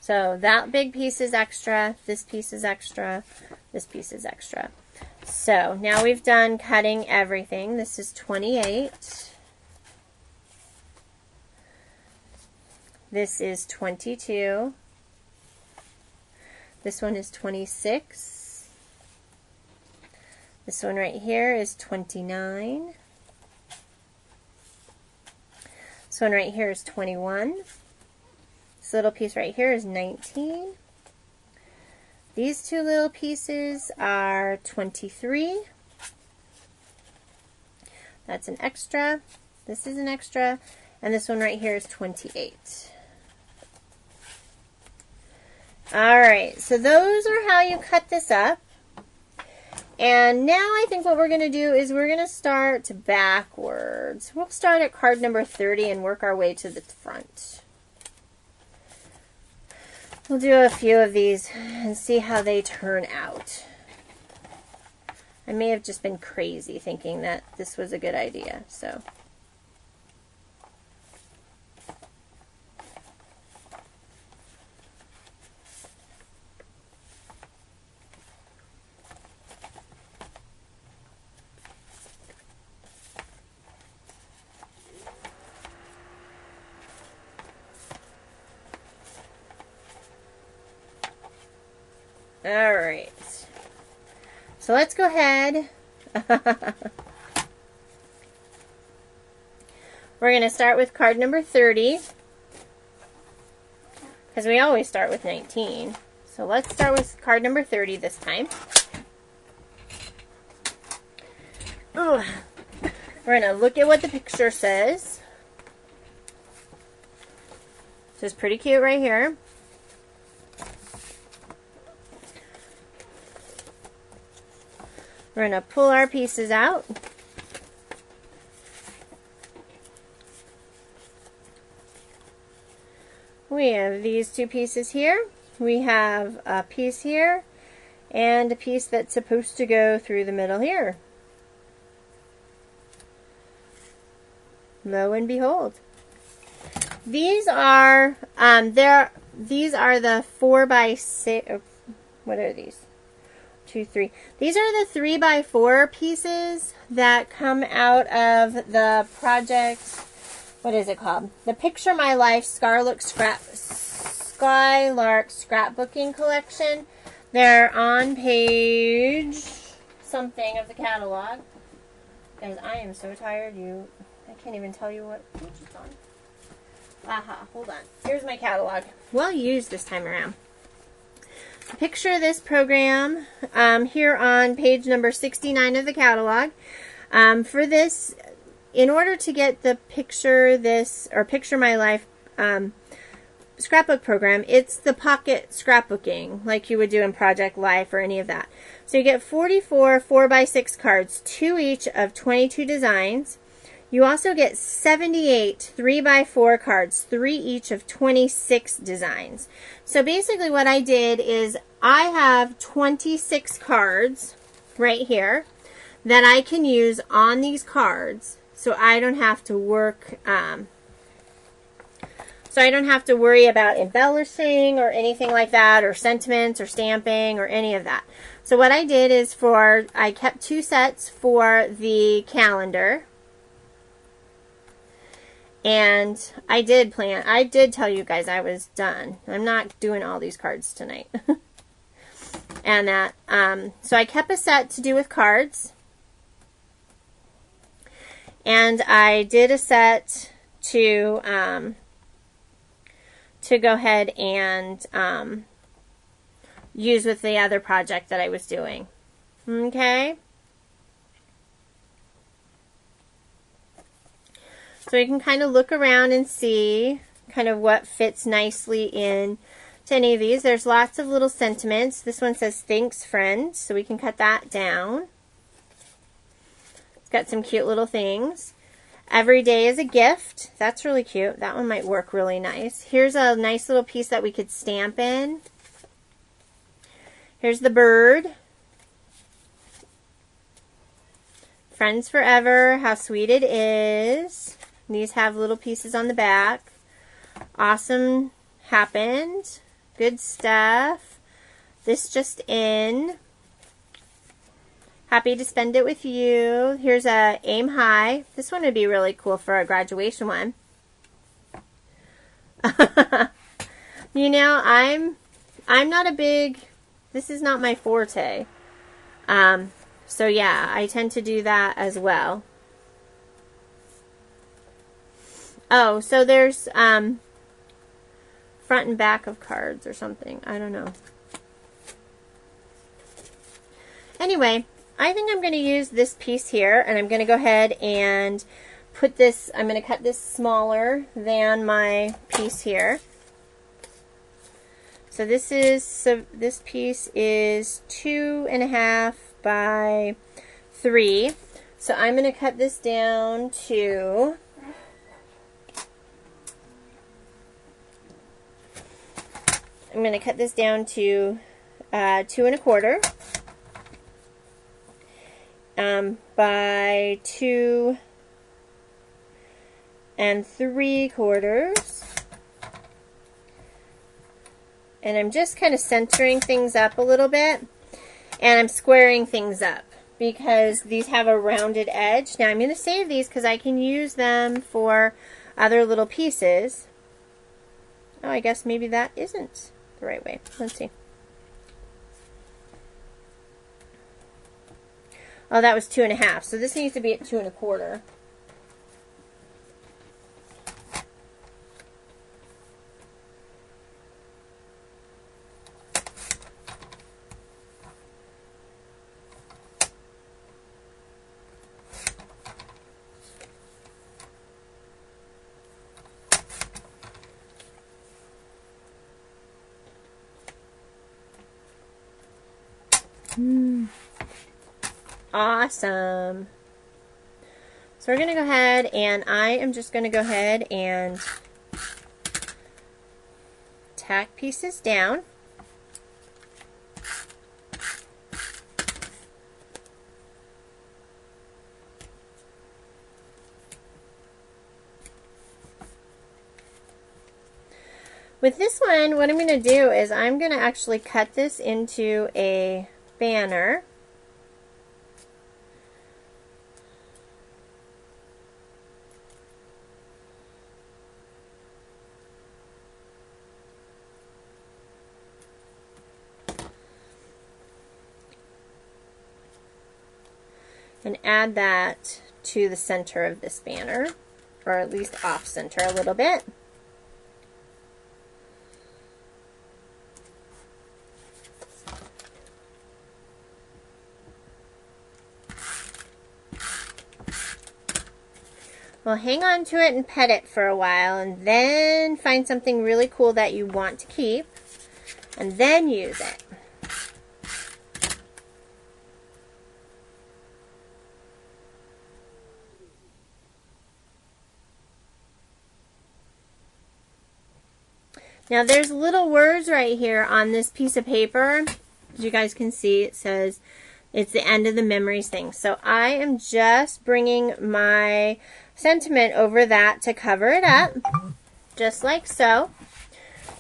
So that big piece is extra, this piece is extra, this piece is extra. So now we've done cutting everything. This is 28. This is 22. This one is 26. This one right here is 29. This one right here is 21. This little piece right here is 19. These two little pieces are 23. That's an extra. This is an extra. And this one right here is 28. Alright, so those are how you cut this up. And now I think what we're going to do is we're going to start backwards. We'll start at card number 30 and work our way to the front. We'll do a few of these and see how they turn out. I may have just been crazy thinking that this was a good idea, so. Alright, so let's go ahead. We're going to start with card number 30, because we always start with 19. So let's start with card number 30 this time. Ugh. We're going to look at what the picture says. This is pretty cute right here. We're going to pull our pieces out. We have these two pieces here. We have a piece here and a piece that's supposed to go through the middle here. Lo and behold. These are these are the 4x6. What are these? 2, 3. These are the 3x4 pieces that come out of the project. What is it called? The Picture My Life Skylark Scrapbooking Collection. They're on page something of the catalog. Guys, I am so tired. I can't even tell you what page it's on. Aha, hold on. Here's my catalog. Well used this time around. Picture this program here on page number 69 of the catalog. For this, in order to get the Picture My Life scrapbook program, it's the pocket scrapbooking like you would do in Project Life or any of that. So you get 44 4x6 cards, 2 each of 22 designs. You also get 78 3x4 cards, 3 each of 26 designs. So basically what I did is I have 26 cards right here that I can use on these cards, so I don't have to work, so I don't have to worry about embellishing or anything like that, or sentiments or stamping or any of that. So what I did is I kept 2 sets for the calendar. And I did tell you guys I was done. I'm not doing all these cards tonight. And that, so I kept a set to do with cards. And I did a set to go ahead and use with the other project that I was doing. Okay? So you can kind of look around and see kind of what fits nicely in to any of these. There's lots of little sentiments. This one says, thanks, friend, so we can cut that down. It's got some cute little things. Every day is a gift. That's really cute. That one might work really nice. Here's a nice little piece that we could stamp in. Here's the bird. Friends forever. How sweet it is. These have little pieces on the back. Awesome happened. Good stuff. This just in. Happy to spend it with you. Here's a aim high. This one would be really cool for a graduation one. You know, I'm not a big, this is not my forte. So yeah, I tend to do that as well. Oh, so there's front and back of cards or something. I don't know. Anyway, I think I'm going to use this piece here, and I'm going to go ahead and put this, I'm going to cut this smaller than my piece here. So this piece is 2.5 by 3. So I'm going to cut this down to I'm going to cut this down to 2.25 by 2 3/4. And I'm just kind of centering things up a little bit, and I'm squaring things up because these have a rounded edge. Now I'm going to save these because I can use them for other little pieces. Oh, I guess maybe that isn't the right way. Let's see. Oh, that was 2.5. So this needs to be at 2.25. Awesome. So we're going to go ahead, and I am just going to go ahead and tack pieces down. With this one, what I'm going to do is I'm going to actually cut this into a banner. And add that to the center of this banner, or at least off center a little bit. Well, hang on to it and pet it for a while, and then find something really cool that you want to keep, and then use it. Now there's little words right here on this piece of paper. As you guys can see, it says it's the end of the memories thing. So I am just bringing my sentiment over that to cover it up, just like so.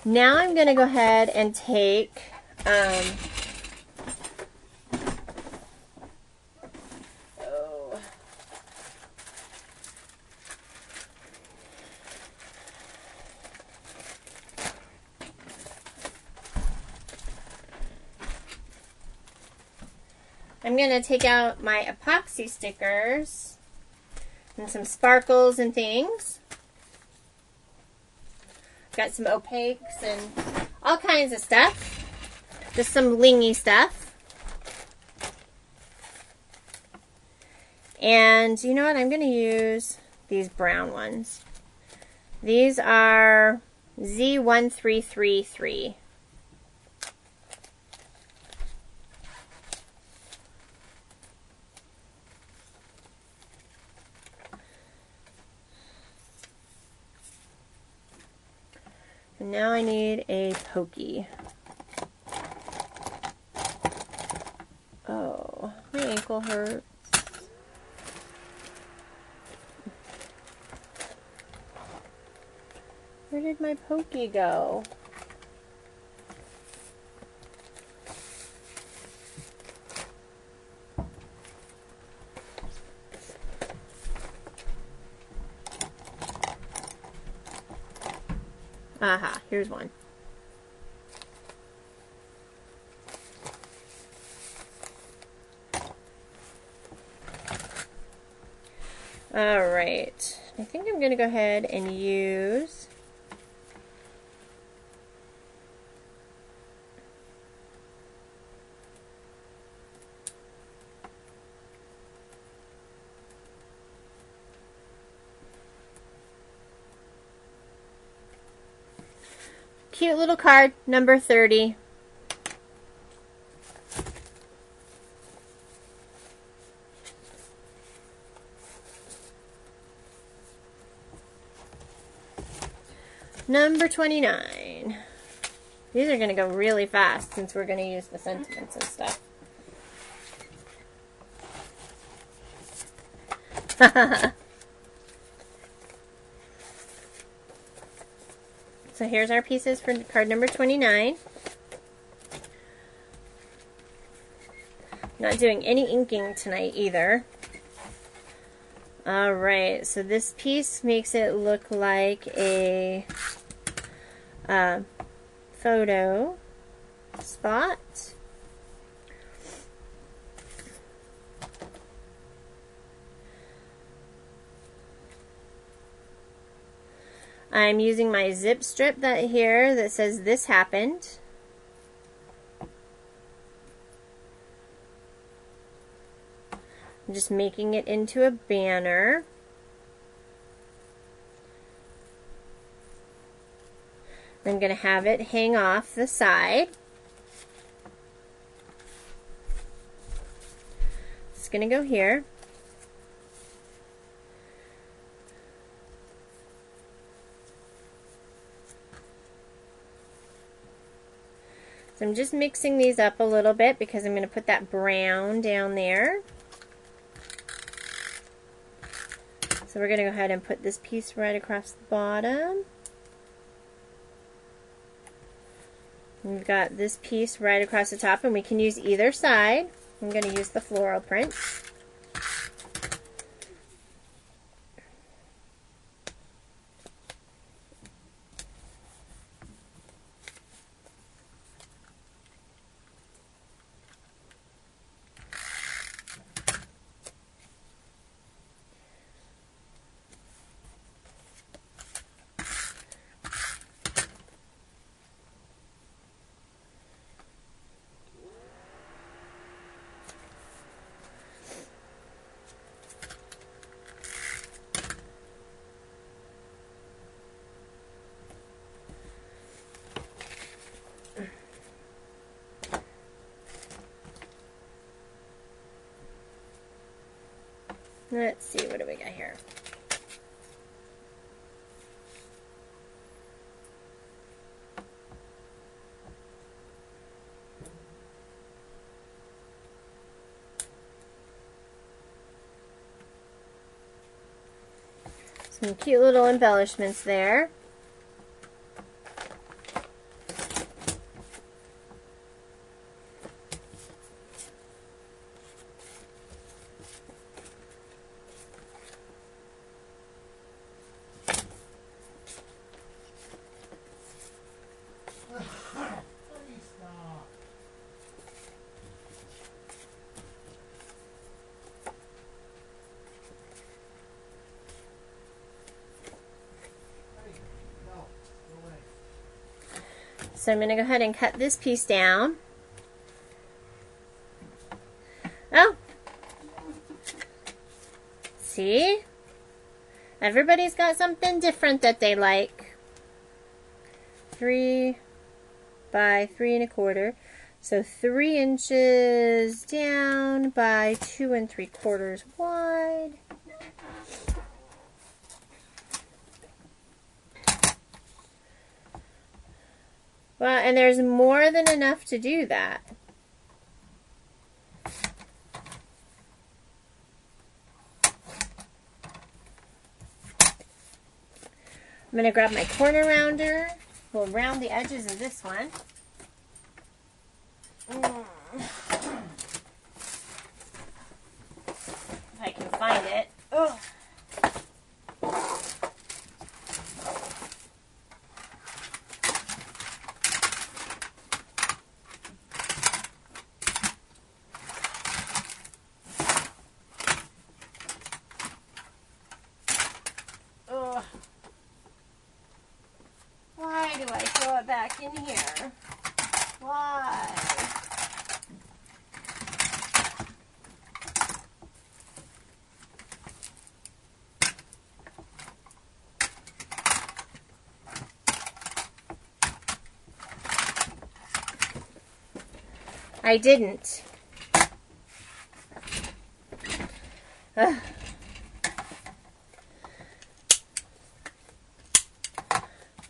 Now I'm going to go ahead and take I'm going to take out my epoxy stickers and some sparkles and things. Got some opaques and all kinds of stuff. Just some blingy stuff. And you know what? I'm going to use these brown ones. These are Z1333 And now I need a pokey. Oh, my ankle hurts. Where did my pokey go? Aha, here's one. All right, I think I'm going to go ahead and use cute little card, number 30. Number 29. These are going to go really fast since we're going to use the sentiments and stuff. So here's our pieces for card number 29. Not doing any inking tonight either. Alright, so this piece makes it look like a photo spot. I'm using my zip strip that says "This happened." I'm just making it into a banner. I'm going to have it hang off the side. It's going to go here. So I'm just mixing these up a little bit because I'm going to put that brown down there. So we're going to go ahead and put this piece right across the bottom. We've got this piece right across the top, and we can use either side. I'm going to use the floral print. Let's see, what do we got here? Some cute little embellishments there. So I'm going to go ahead and cut this piece down. Oh! See? Everybody's got something different that they like. 3 by 3 1/4. So 3 inches down by 2 3/4 wide. Well, and there's more than enough to do that. I'm going to grab my corner rounder. We'll round the edges of this one. If I can find it. Oh. Why do I throw it back in here? Why? I didn't. Ugh.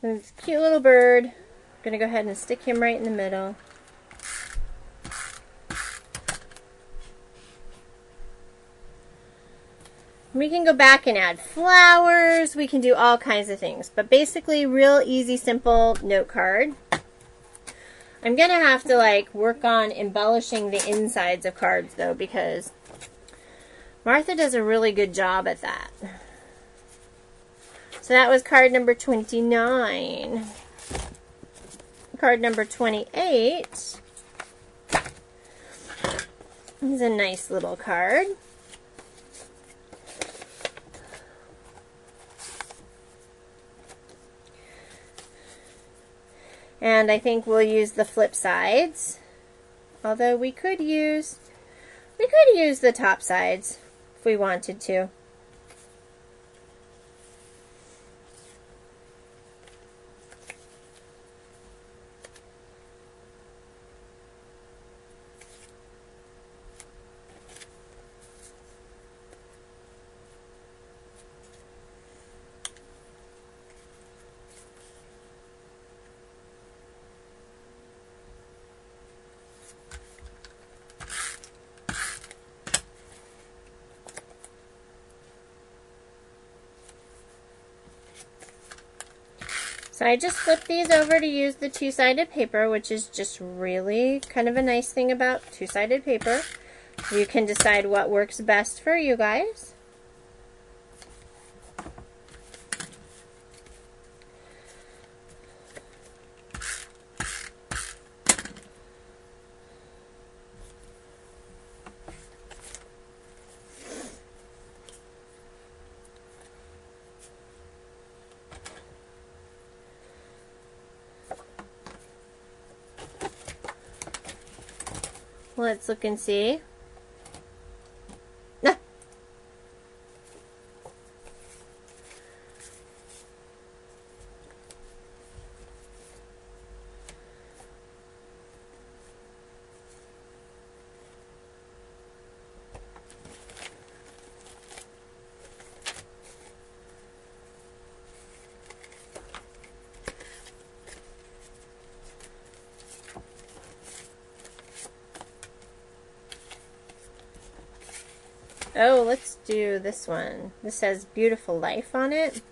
This cute little bird. I'm going to go ahead and stick him right in the middle. We can go back and add flowers. We can do all kinds of things. But basically, real easy, simple note card. I'm going to have to like work on embellishing the insides of cards though, because Martha does a really good job at that. So that was card number 29. Card number 28 is a nice little card. And I think we'll use the flip sides. Although we could use the top sides if we wanted to. So I just flip these over to use the two-sided paper, which is just really kind of a nice thing about two-sided paper. You can decide what works best for you guys. Let's look and see. Ah. Oh, let's do this one. This says Beautiful Life on it.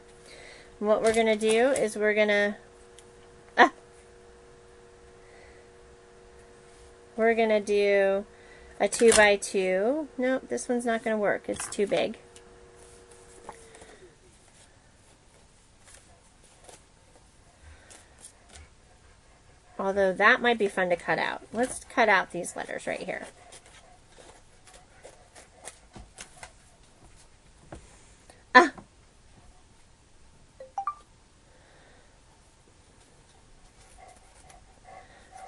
And what we're going to do is we're going to do a 2x2. Nope, this one's not going to work. It's too big. Although that might be fun to cut out. Let's cut out these letters right here.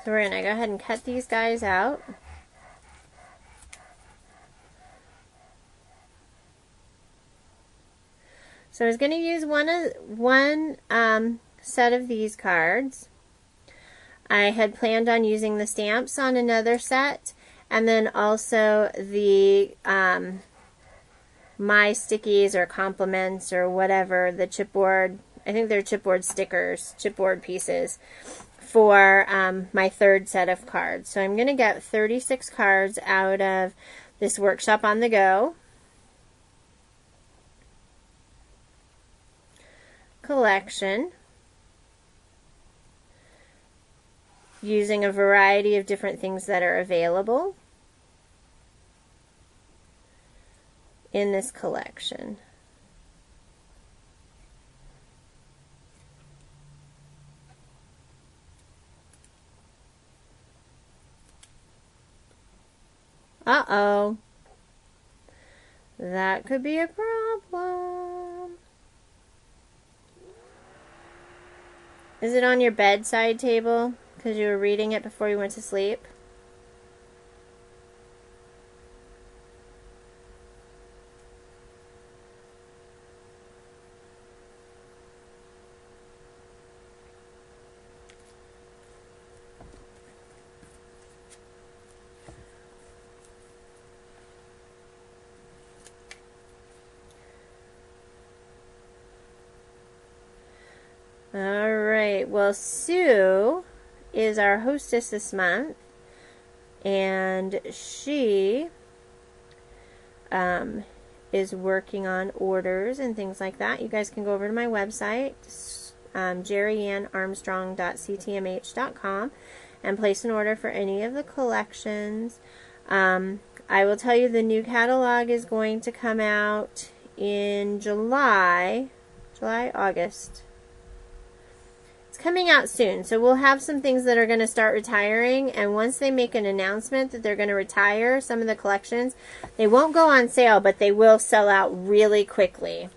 So we're going to go ahead and cut these guys out. So I was going to use one set of these cards. I had planned on using the stamps on another set, and then also the My Stickies or Compliments or whatever, the chipboard, I think they're chipboard stickers, chipboard pieces for my third set of cards. So I'm going to get 36 cards out of this Workshop on the Go collection, using a variety of different things that are available in this collection. Uh-oh. That could be a problem. Is it on your bedside table because you were reading it before you went to sleep? All right, well, Sue is our hostess this month, and she is working on orders and things like that. You guys can go over to my website, jerryannarmstrong.ctmh.com, and place an order for any of the collections. I will tell you the new catalog is going to come out in August. Coming out soon, so we'll have some things that are going to start retiring, and once they make an announcement that they're going to retire some of the collections, they won't go on sale, but they will sell out really quickly.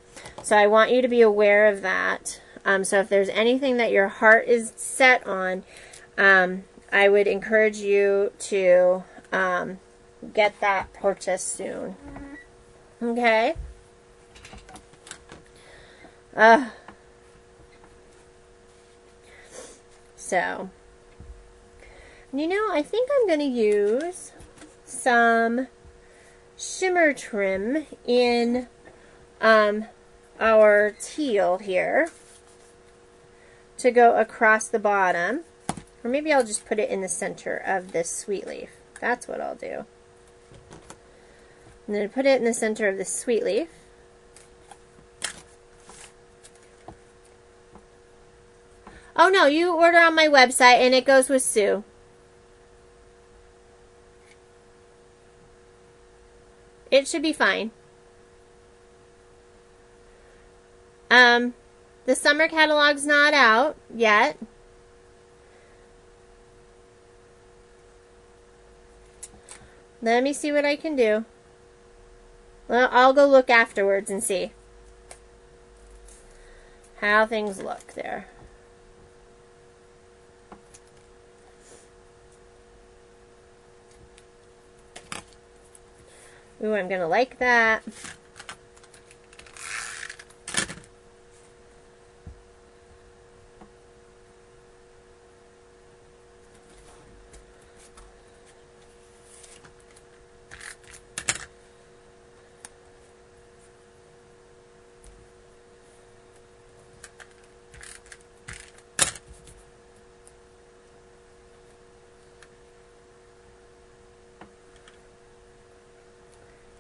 So I want you to be aware of that. So if there's anything that your heart is set on, I would encourage you to get that purchased soon. Okay? So, I think I'm going to use some shimmer trim in our teal here to go across the bottom. Or maybe I'll just put it in the center of this sweet leaf. That's what I'll do. I'm going to put it in the center of this sweet leaf. Oh no, you order on my website and it goes with Sue. It should be fine. The summer catalog's not out yet. Let me see what I can do. Well, I'll go look afterwards and see how things look there. Ooh, I'm going to like that.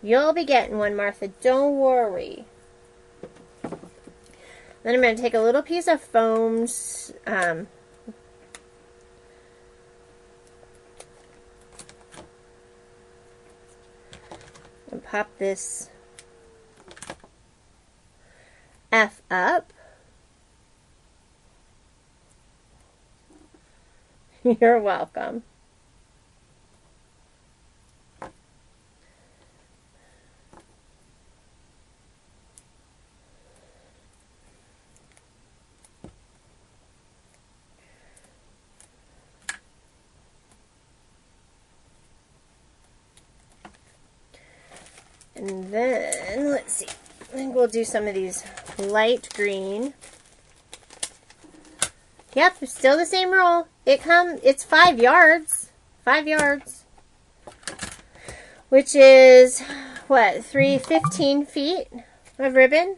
You'll be getting one, Martha. Don't worry. Then I'm going to take a little piece of foam and pop this F up. You're welcome. And then, let's see, I think we'll do some of these light green. Yep, still the same roll. It's 5 yards. 5 yards. Which is, what, 15 feet of ribbon?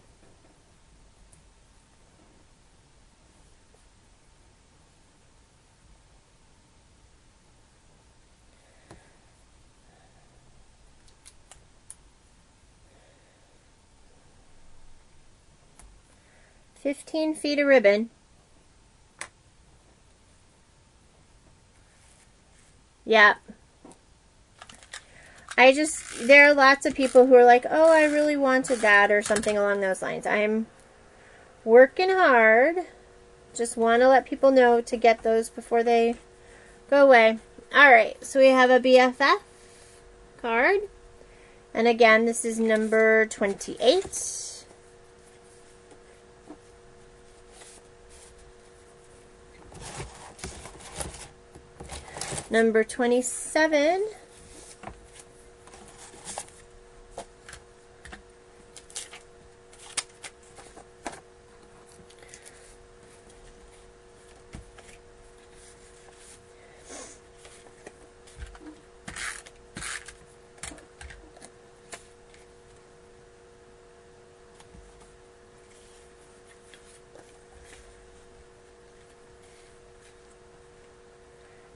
15 feet of ribbon. Yep. There are lots of people who are like, oh, I really wanted that or something along those lines. I'm working hard. Just want to let people know to get those before they go away. Alright, so we have a BFF card. And again, this is number 28. Number 27.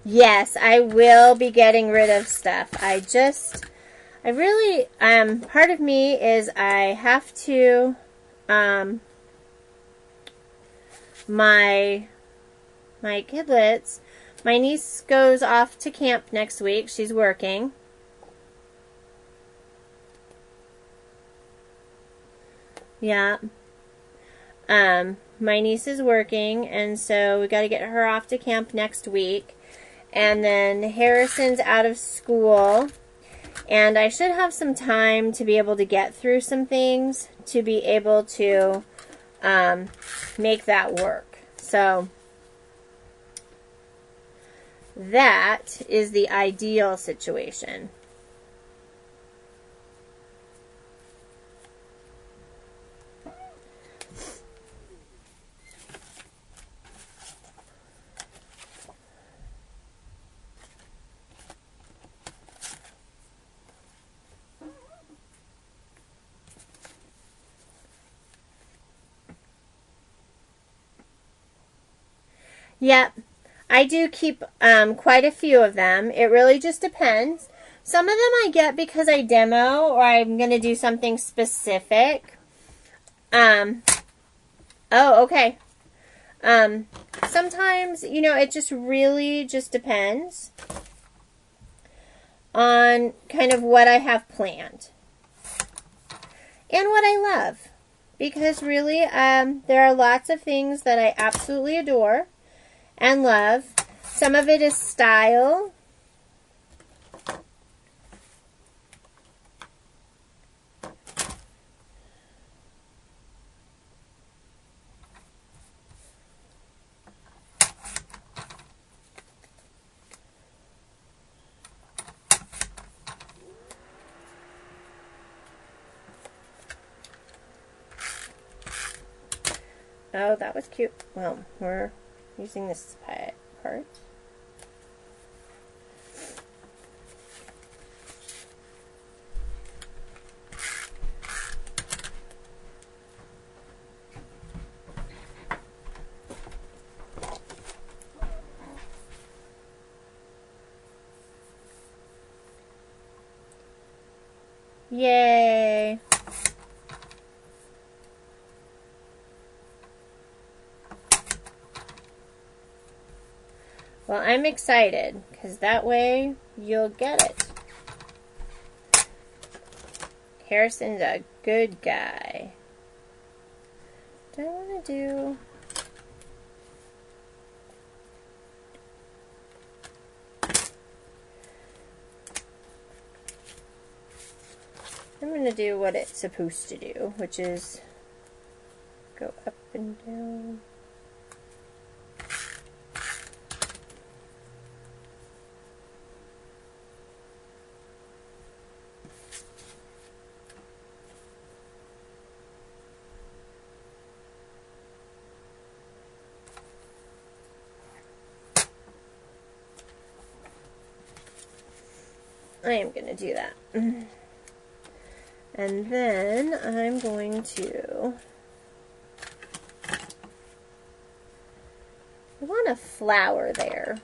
Yes, I will be getting rid of stuff. Part of me is I have to, my kidlets, my niece goes off to camp next week. She's working. Yeah. My niece is working, and so we got to get her off to camp next week. And then Harrison's out of school, and I should have some time to be able to get through some things to be able to make that work. So that is the ideal situation. Yep, I do keep quite a few of them. It really just depends. Some of them I get because I demo or I'm going to do something specific. Oh, okay. Sometimes, it just really just depends on kind of what I have planned and what I love. Because really, there are lots of things that I absolutely adore and love. Some of it is style. Oh, that was cute. Well, we're using this part. Yay! Well, I'm excited, because that way you'll get it. Harrison's a good guy. Do I want to do... I'm going to do what it's supposed to do, which is go up and down. I am going to do that. And then I'm going to... I want a flower there.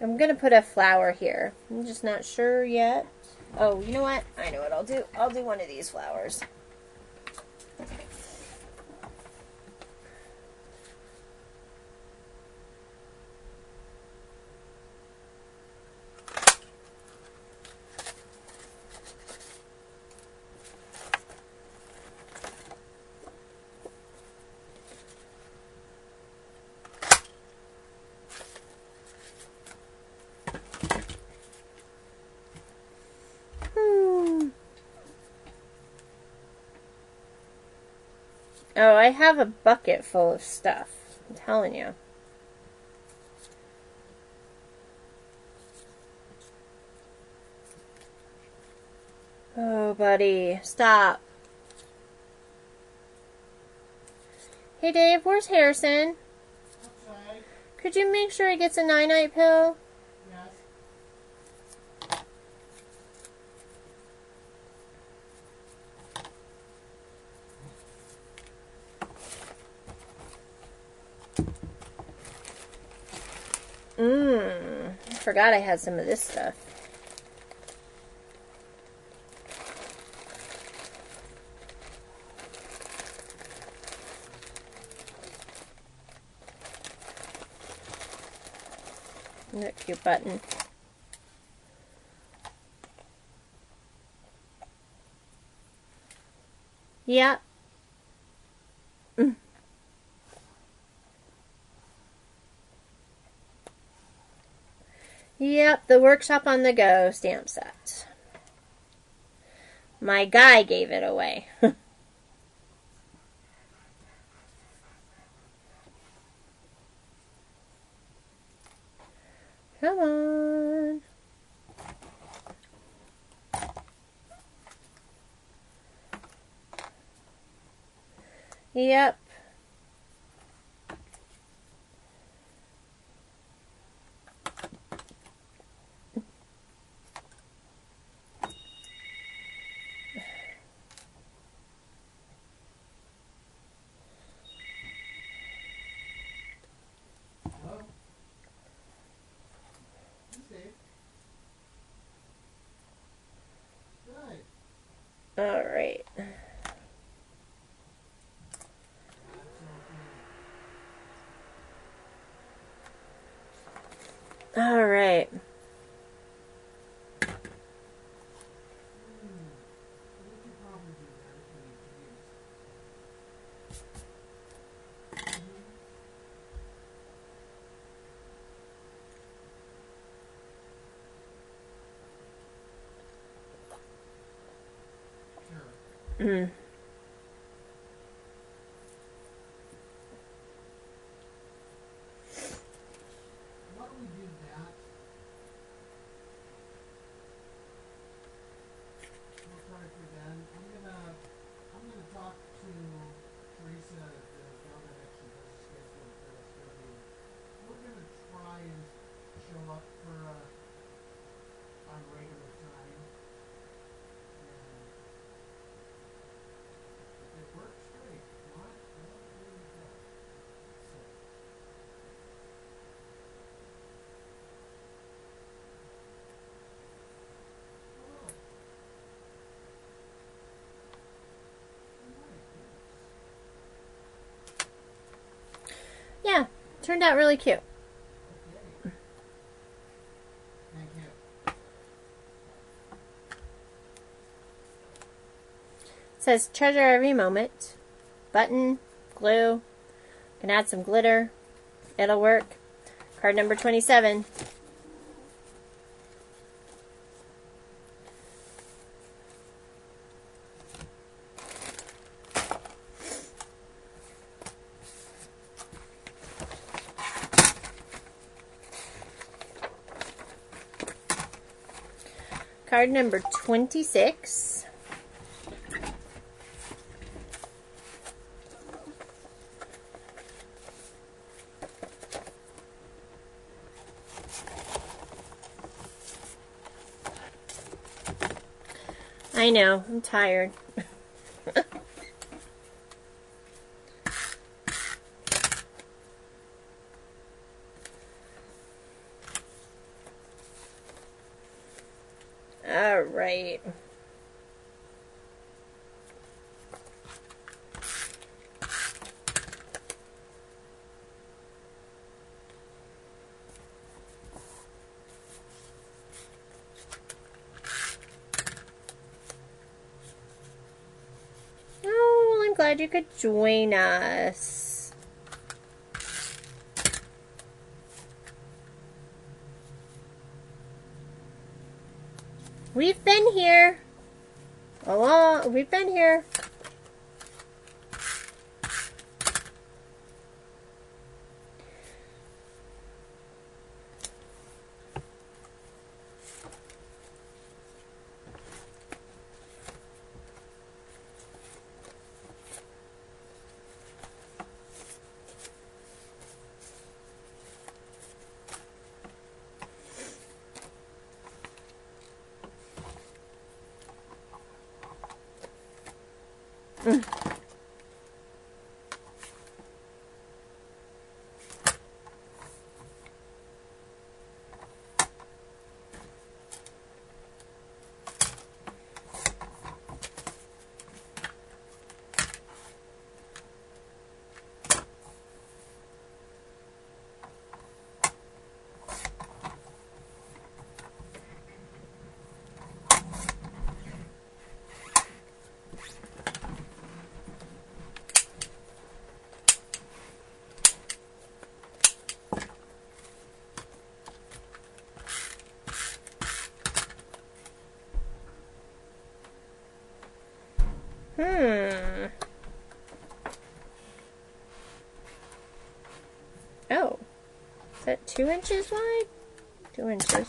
I'm going to put a flower here. I'm just not sure yet. Oh, you know what? I know what I'll do. I'll do one of these flowers. Oh, I have a bucket full of stuff. I'm telling you. Oh, buddy. Stop. Hey, Dave, where's Harrison? Outside. Could you make sure he gets a night-night pill? Yes. I forgot I had some of this stuff. That cute button. Yeah. Yep, the Workshop on the Go stamp set. My guy gave it away. Come on. Yep. Hello? This is Dave. Good. All right. All right. Mm. Why don't we do that? We'll try for then. I'm gonna talk to Teresa, the girl that actually does the schedule for us. We're gonna try and show up for on regular time. And if it works, great. If not, well, there you go. So. Oh, Yeah, turned out really cute. okay. Thank you. It says treasure every moment. Button, glue. Can add some glitter. It'll work. Card number 27. Card number 26. I know, I'm tired. All right. Oh, well, I'm glad you could join us. We've been here. We've been here. Oh, is that 2 inches wide? 2 inches.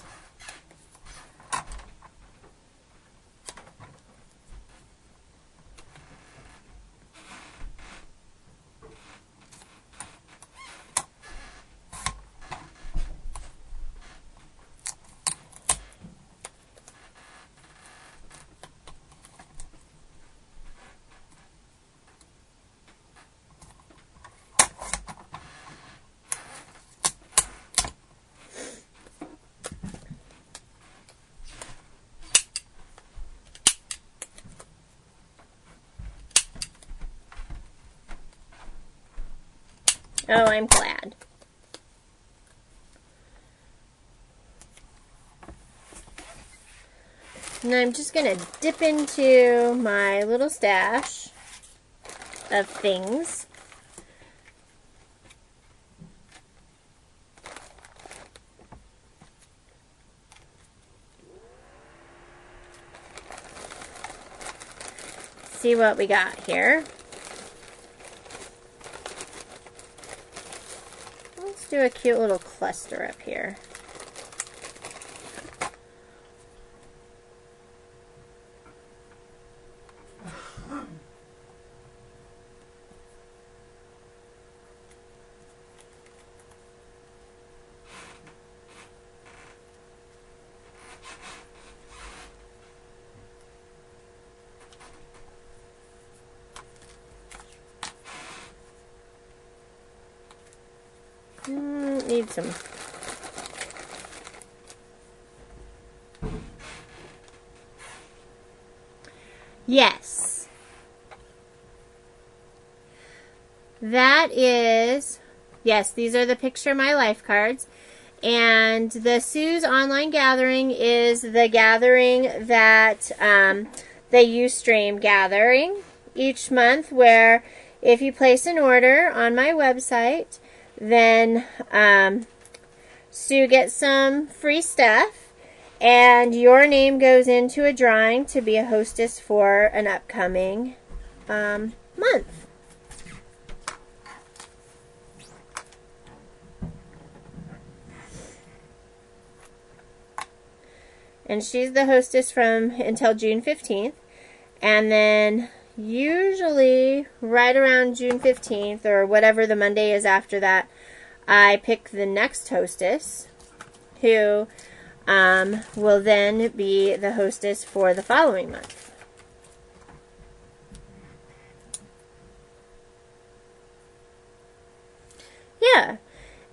Oh, I'm glad. And I'm just going to dip into my little stash of things. See what we got here. Let's do a cute little cluster up here. Need some. Yes. That is, yes, these are the Picture My Life cards. And the Sue's Online Gathering is the gathering that the Ustream gathering each month, where if you place an order on my website, then Sue gets some free stuff, and your name goes into a drawing to be a hostess for an upcoming month. And she's the hostess from until June 15th. And then usually right around June 15th or whatever the Monday is after that, I pick the next hostess who will then be the hostess for the following month. Yeah.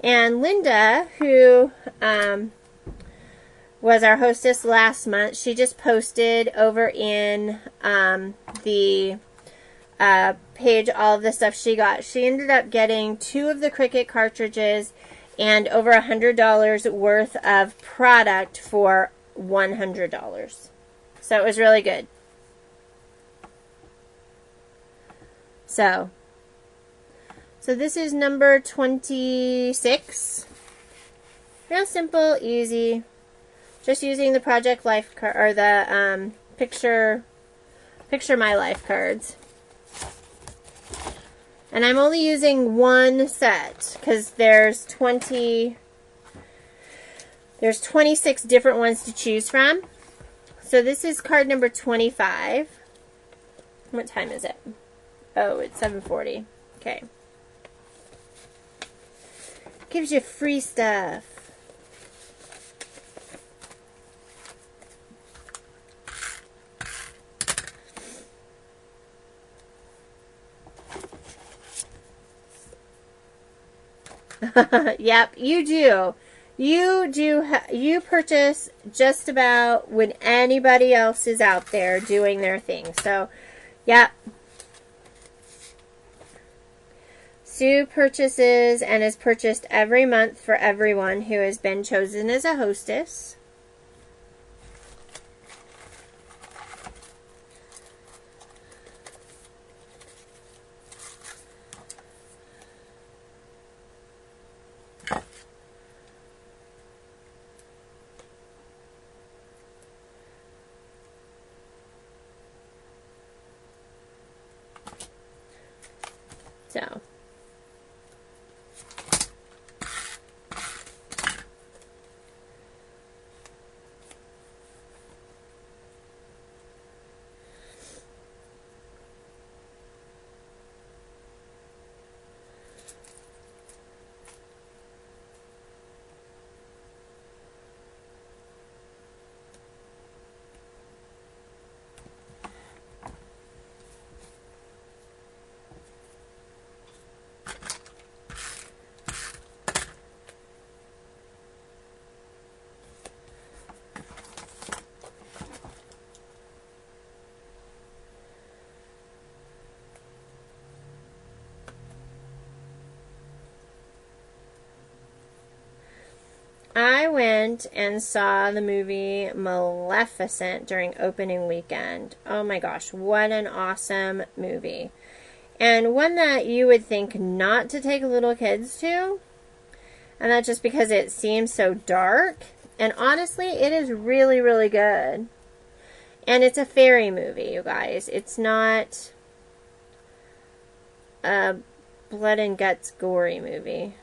And Linda, who was our hostess last month, she just posted over in the page all of the stuff she got. She ended up getting 2 of the Cricut cartridges and over $100 worth of product for $100. So it was really good. So this is number 26. Real simple, easy. Just using the Project Life card, or the Picture My Life cards. And I'm only using one set because there's 26 different ones to choose from. So this is card number 25. What time is it? Oh, it's 7:40. Okay. Gives you free stuff. Yep, you do. You purchase just about when anybody else is out there doing their thing. So, yep. Sue purchases and is purchased every month for everyone who has been chosen as a hostess. So, I went and saw the movie Maleficent during opening weekend. Oh my gosh, what an awesome movie. And one that you would think not to take little kids to. And that's just because it seems so dark. And honestly, it is really, really good. And it's a fairy movie, you guys. It's not a blood and guts gory movie.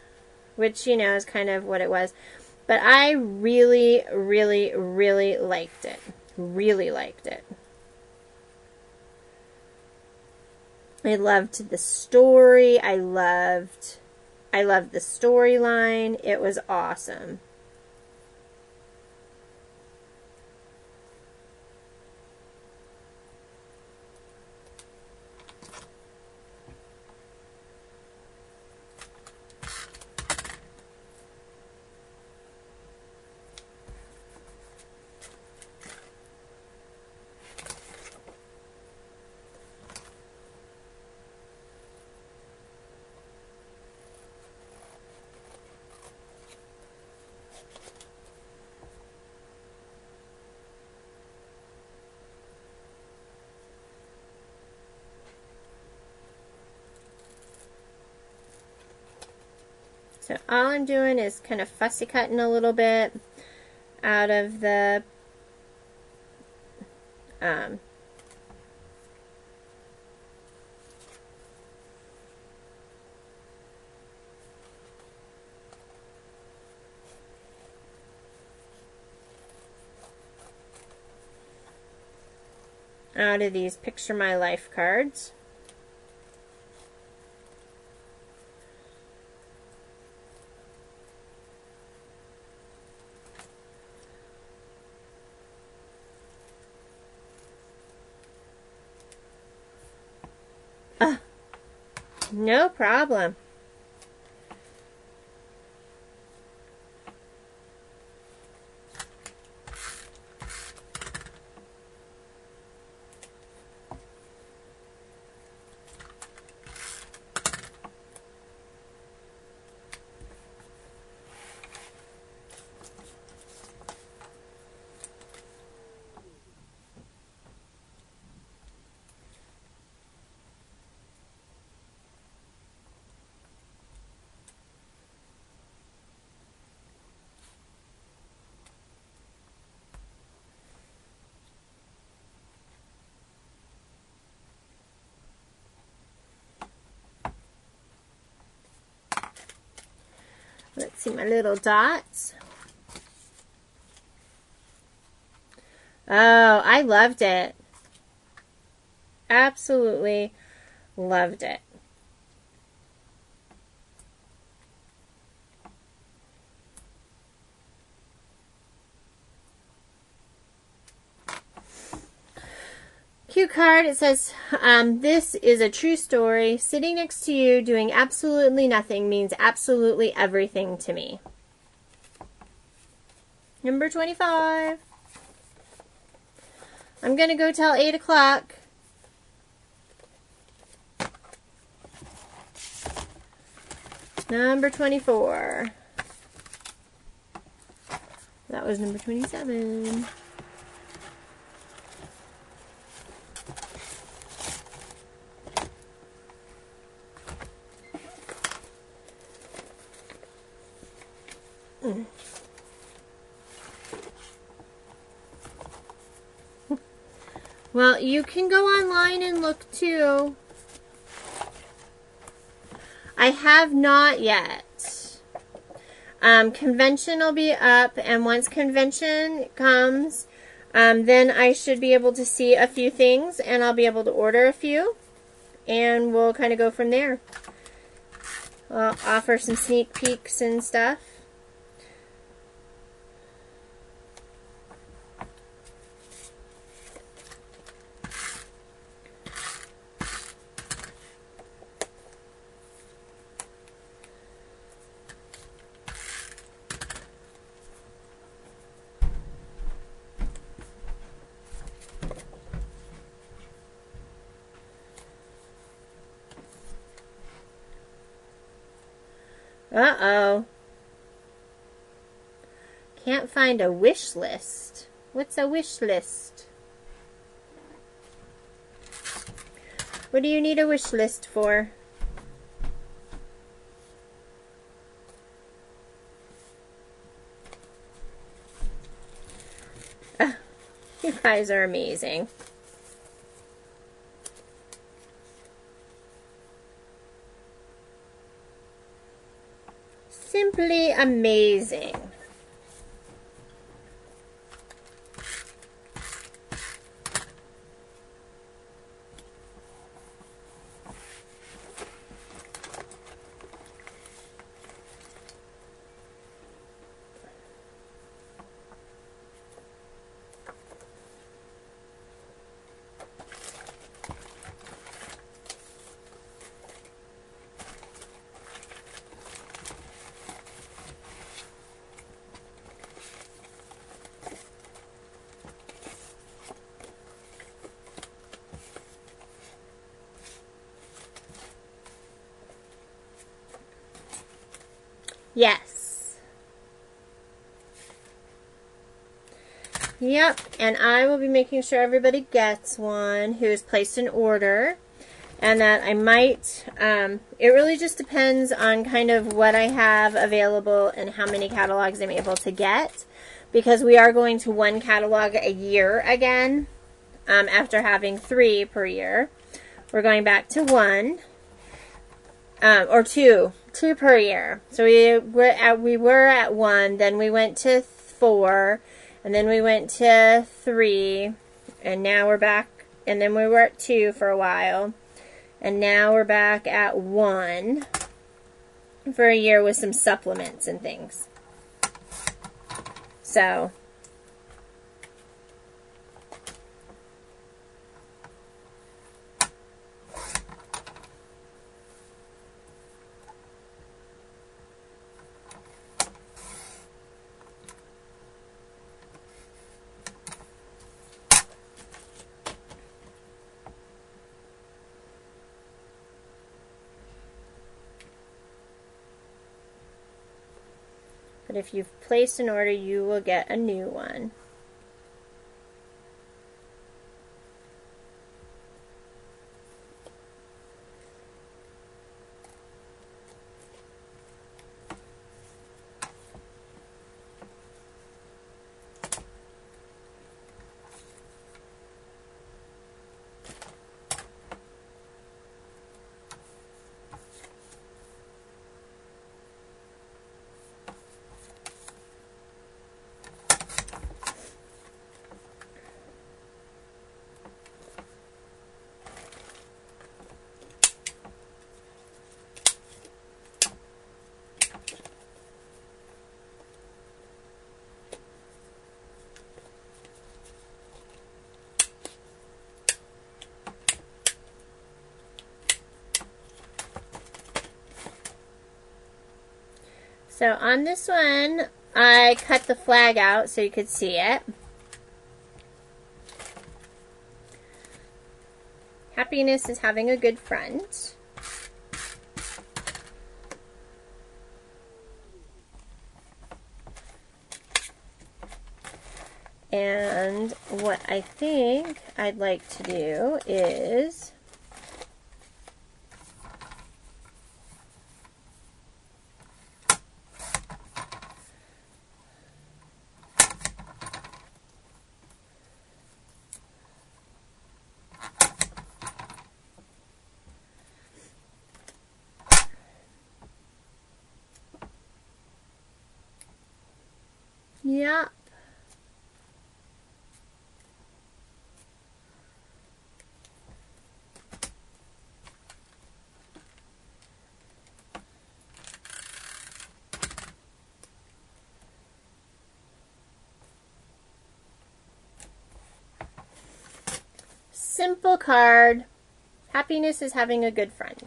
Which, you know, is kind of what it was. But I really, really, really liked it. Really liked it. I loved the story. I loved the storyline. It was awesome. So all I'm doing is kind of fussy cutting a little bit out of the out of these Picture My Life cards. No problem. Let's see my little dots. Oh, I loved it. Absolutely loved it. Cute card. It says, this is a true story. Sitting next to you doing absolutely nothing means absolutely everything to me. Number 25. I'm going to go till 8 o'clock. Number 24. That was number 27. Well, you can go online and look too. I have not yet. Convention will be up, and once convention comes, then I should be able to see a few things, and I'll be able to order a few, and we'll kind of go from there. I'll offer some sneak peeks and stuff. Uh-oh. Can't find a wish list. What's a wish list? What do you need a wish list for? You guys are amazing. Simply amazing. Yes. Yep, and I will be making sure everybody gets one who has placed an order, and that I might, it really just depends on kind of what I have available and how many catalogs I'm able to get, because we are going to one catalog a year again, after having 3 per year. We're going back to 1, or 2 per year. So we were at 1, then we went to 4, and then we went to 3, and now we're back, and then we were at 2 for a while, and now we're back at 1 for a year with some supplements and things. So but if you've placed an order, you will get a new one. So on this one, I cut the flag out so you could see it. Happiness is having a good friend. And what I think I'd like to do is yeah. Simple card. Happiness is having a good friend.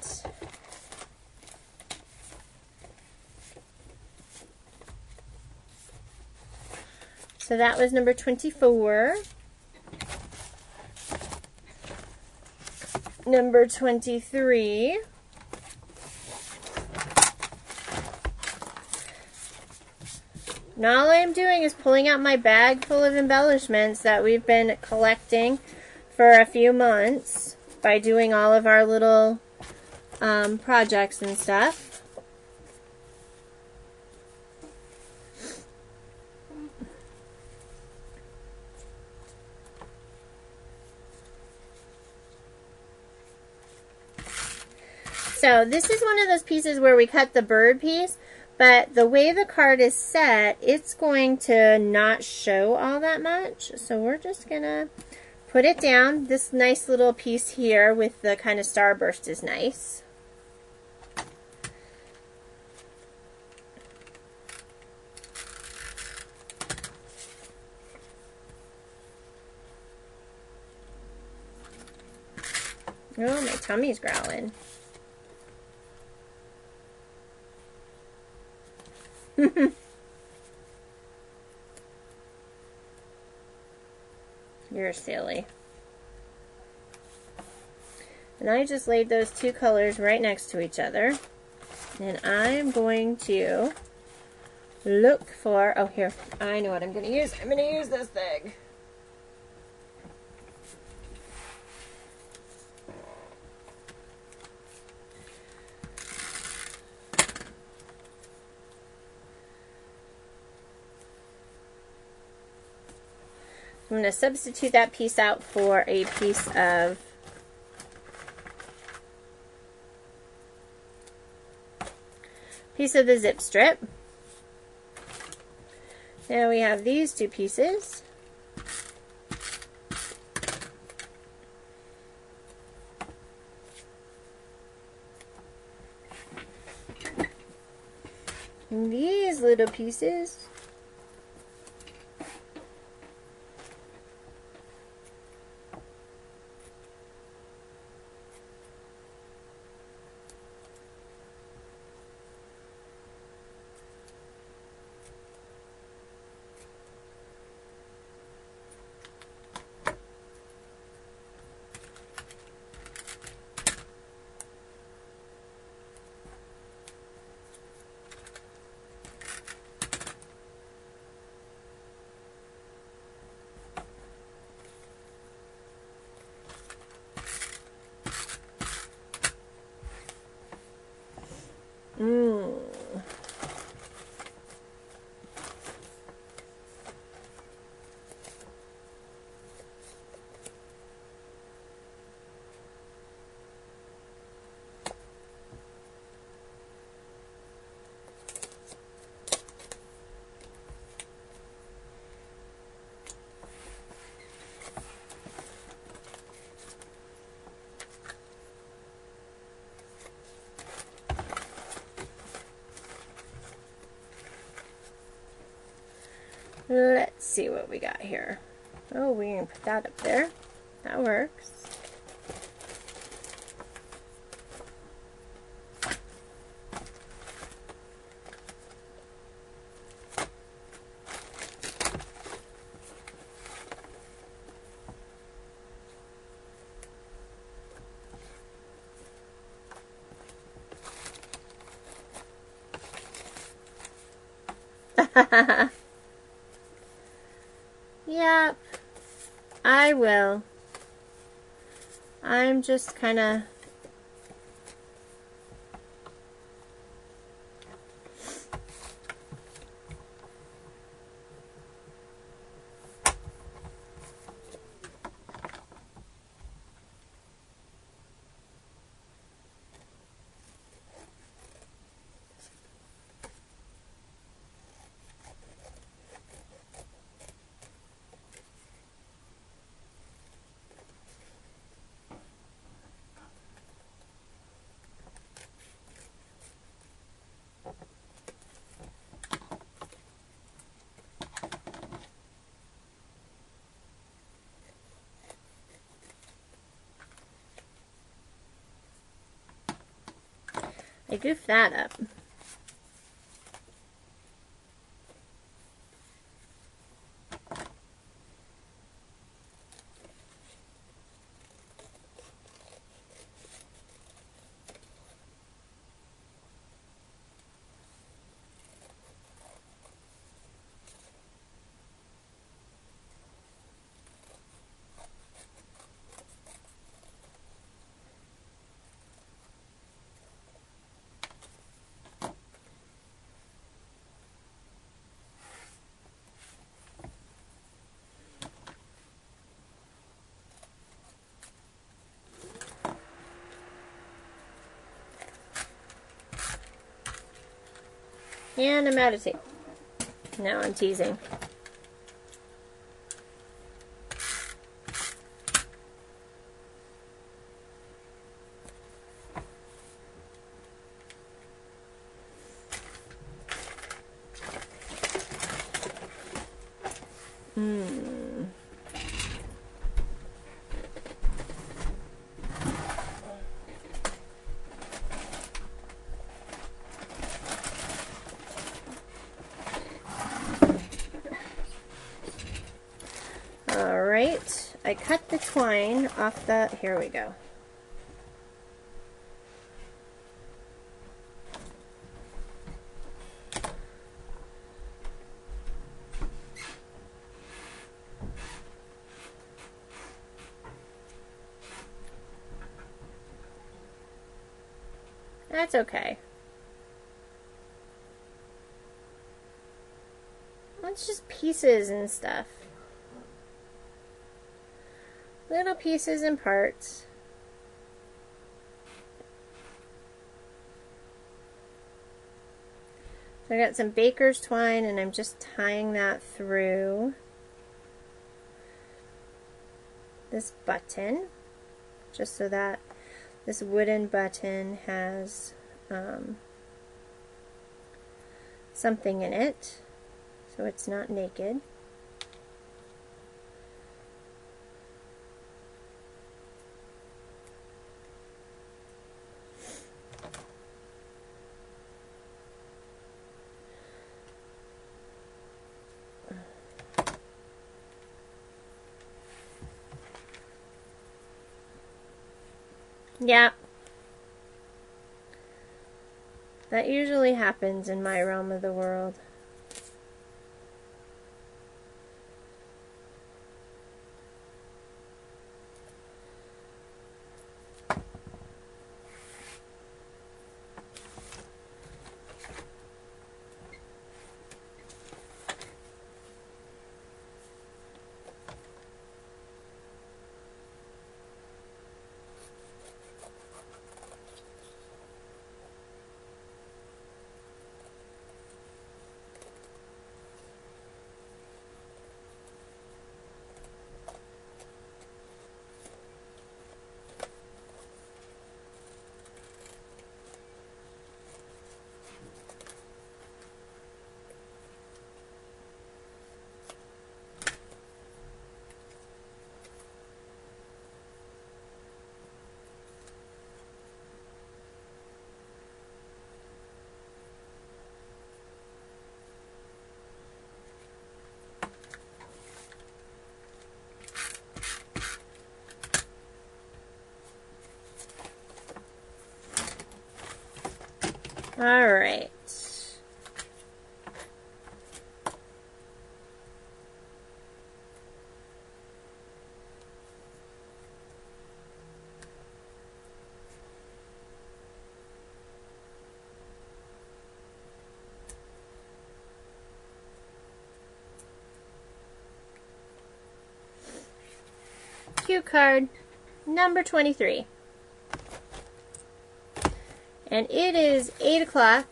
So that was number 24. Number 23. Now all I'm doing is pulling out my bag full of embellishments that we've been collecting for a few months by doing all of our little projects and stuff. So this is one of those pieces where we cut the bird piece, but the way the card is set, it's going to not show all that much. So we're just going to put it down. This nice little piece here with the kind of starburst is nice. Oh, my tummy's growling. You're silly. And I just laid those two colors right next to each other. And I'm going to look for, oh here, I know what I'm going to use. I'm going to use this thing. I'm going to substitute that piece out for a piece of the zip strip. Now we have these two pieces. And these little pieces. Let's see what we got here. Oh, we can put that up there. That works. Yep, I will. I'm just kind of... I goofed that up. And I'm out of tape. No, I'm teasing. Alright, I cut the twine off the... Here we go. That's okay. It's just pieces and stuff. Little pieces and parts. So I got some baker's twine and I'm just tying that through this button, just so that this wooden button has something in it, so it's not naked. Yeah. That usually happens in my realm of the world. All right. cue card number 23. And it is 8 o'clock.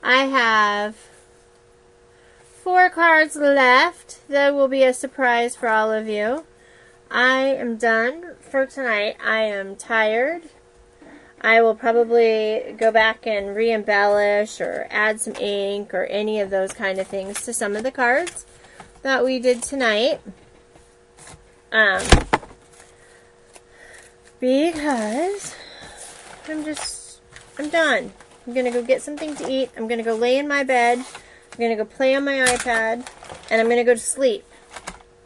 I have 4 cards left. That will be a surprise for all of you. I am done for tonight. I am tired. I will probably go back and re-embellish or add some ink or any of those kind of things to some of the cards that we did tonight. Because I'm done. I'm going to go get something to eat. I'm going to go lay in my bed. I'm going to go play on my iPad. And I'm going to go to sleep.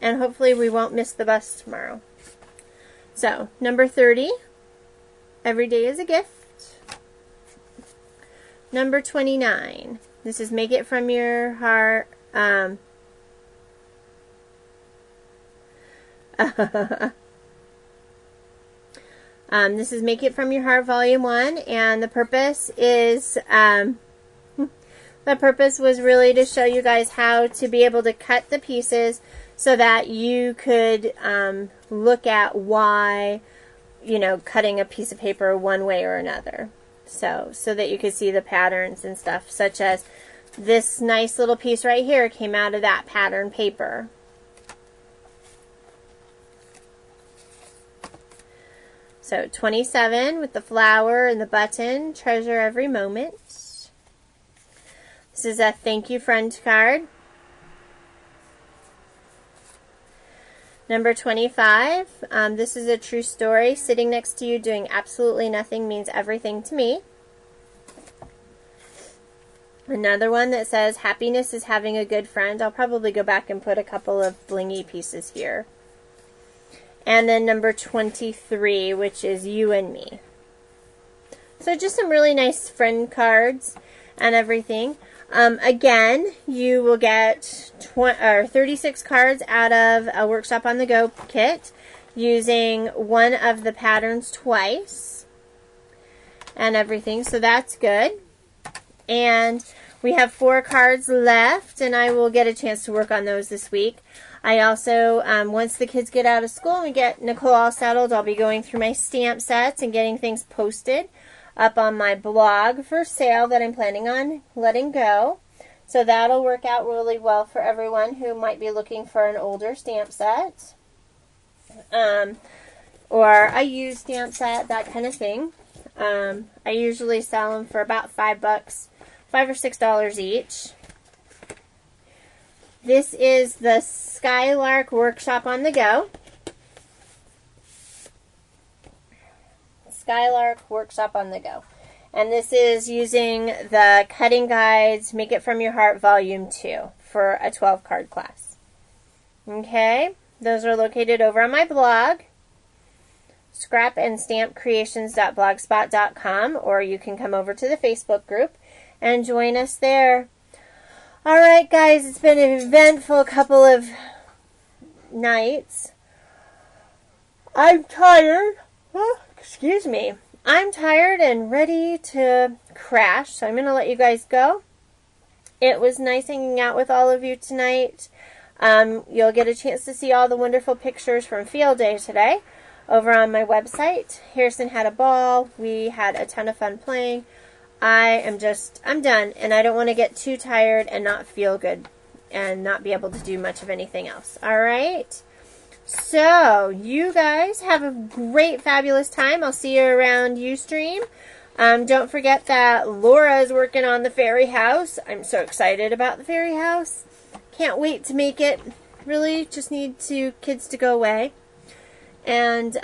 And hopefully we won't miss the bus tomorrow. So, number 30. Every day is a gift. Number 29. This is Make It From Your Heart. This is Make It From Your Heart Volume 1, and the purpose is, the purpose was really to show you guys how to be able to cut the pieces so that you could look at why, you know, cutting a piece of paper one way or another. So that you could see the patterns and stuff, such as this nice little piece right here came out of that pattern paper. So 27 with the flower and the button, treasure every moment. This is a thank you friend card. Number 25, this is a true story. Sitting next to you doing absolutely nothing means everything to me. Another one that says happiness is having a good friend. I'll probably go back and put a couple of blingy pieces here. And then number 23, which is you and me. So just some really nice friend cards and everything. Again, you will get 36 cards out of a Workshop on the Go kit using one of the patterns twice and everything. So that's good. And we have 4 cards left, and I will get a chance to work on those this week. I also, once the kids get out of school and we get Nicole all settled, I'll be going through my stamp sets and getting things posted up on my blog for sale that I'm planning on letting go. So that'll work out really well for everyone who might be looking for an older stamp set. Or a used stamp set, that kind of thing. I usually sell them for about $5 or $6 each. This is the Skylark Workshop on the Go. Skylark Workshop on the Go. And this is using the Cutting Guides, Make It From Your Heart Volume 2 for a 12-card class. Okay, those are located over on my blog, scrapandstampcreations.blogspot.com, or you can come over to the Facebook group and join us there. Alright guys, it's been an eventful couple of nights. I'm tired. Excuse me. I'm tired and ready to crash, so I'm going to let you guys go. It was nice hanging out with all of you tonight. You'll get a chance to see all the wonderful pictures from Field Day today over on my website. Harrison had a ball. We had a ton of fun playing. I'm done, and I don't want to get too tired and not feel good and not be able to do much of anything else. All right? So, you guys have a great, fabulous time. I'll see you around Ustream. Don't forget that Laura is working on the fairy house. I'm so excited about the fairy house. Can't wait to make it. Really just need kids to go away. And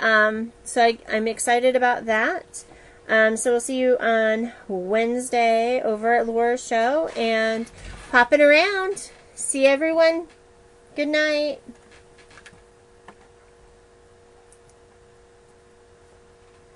so I'm excited about that. So we'll see you on Wednesday over at Laura's show and popping around. See everyone. Good night.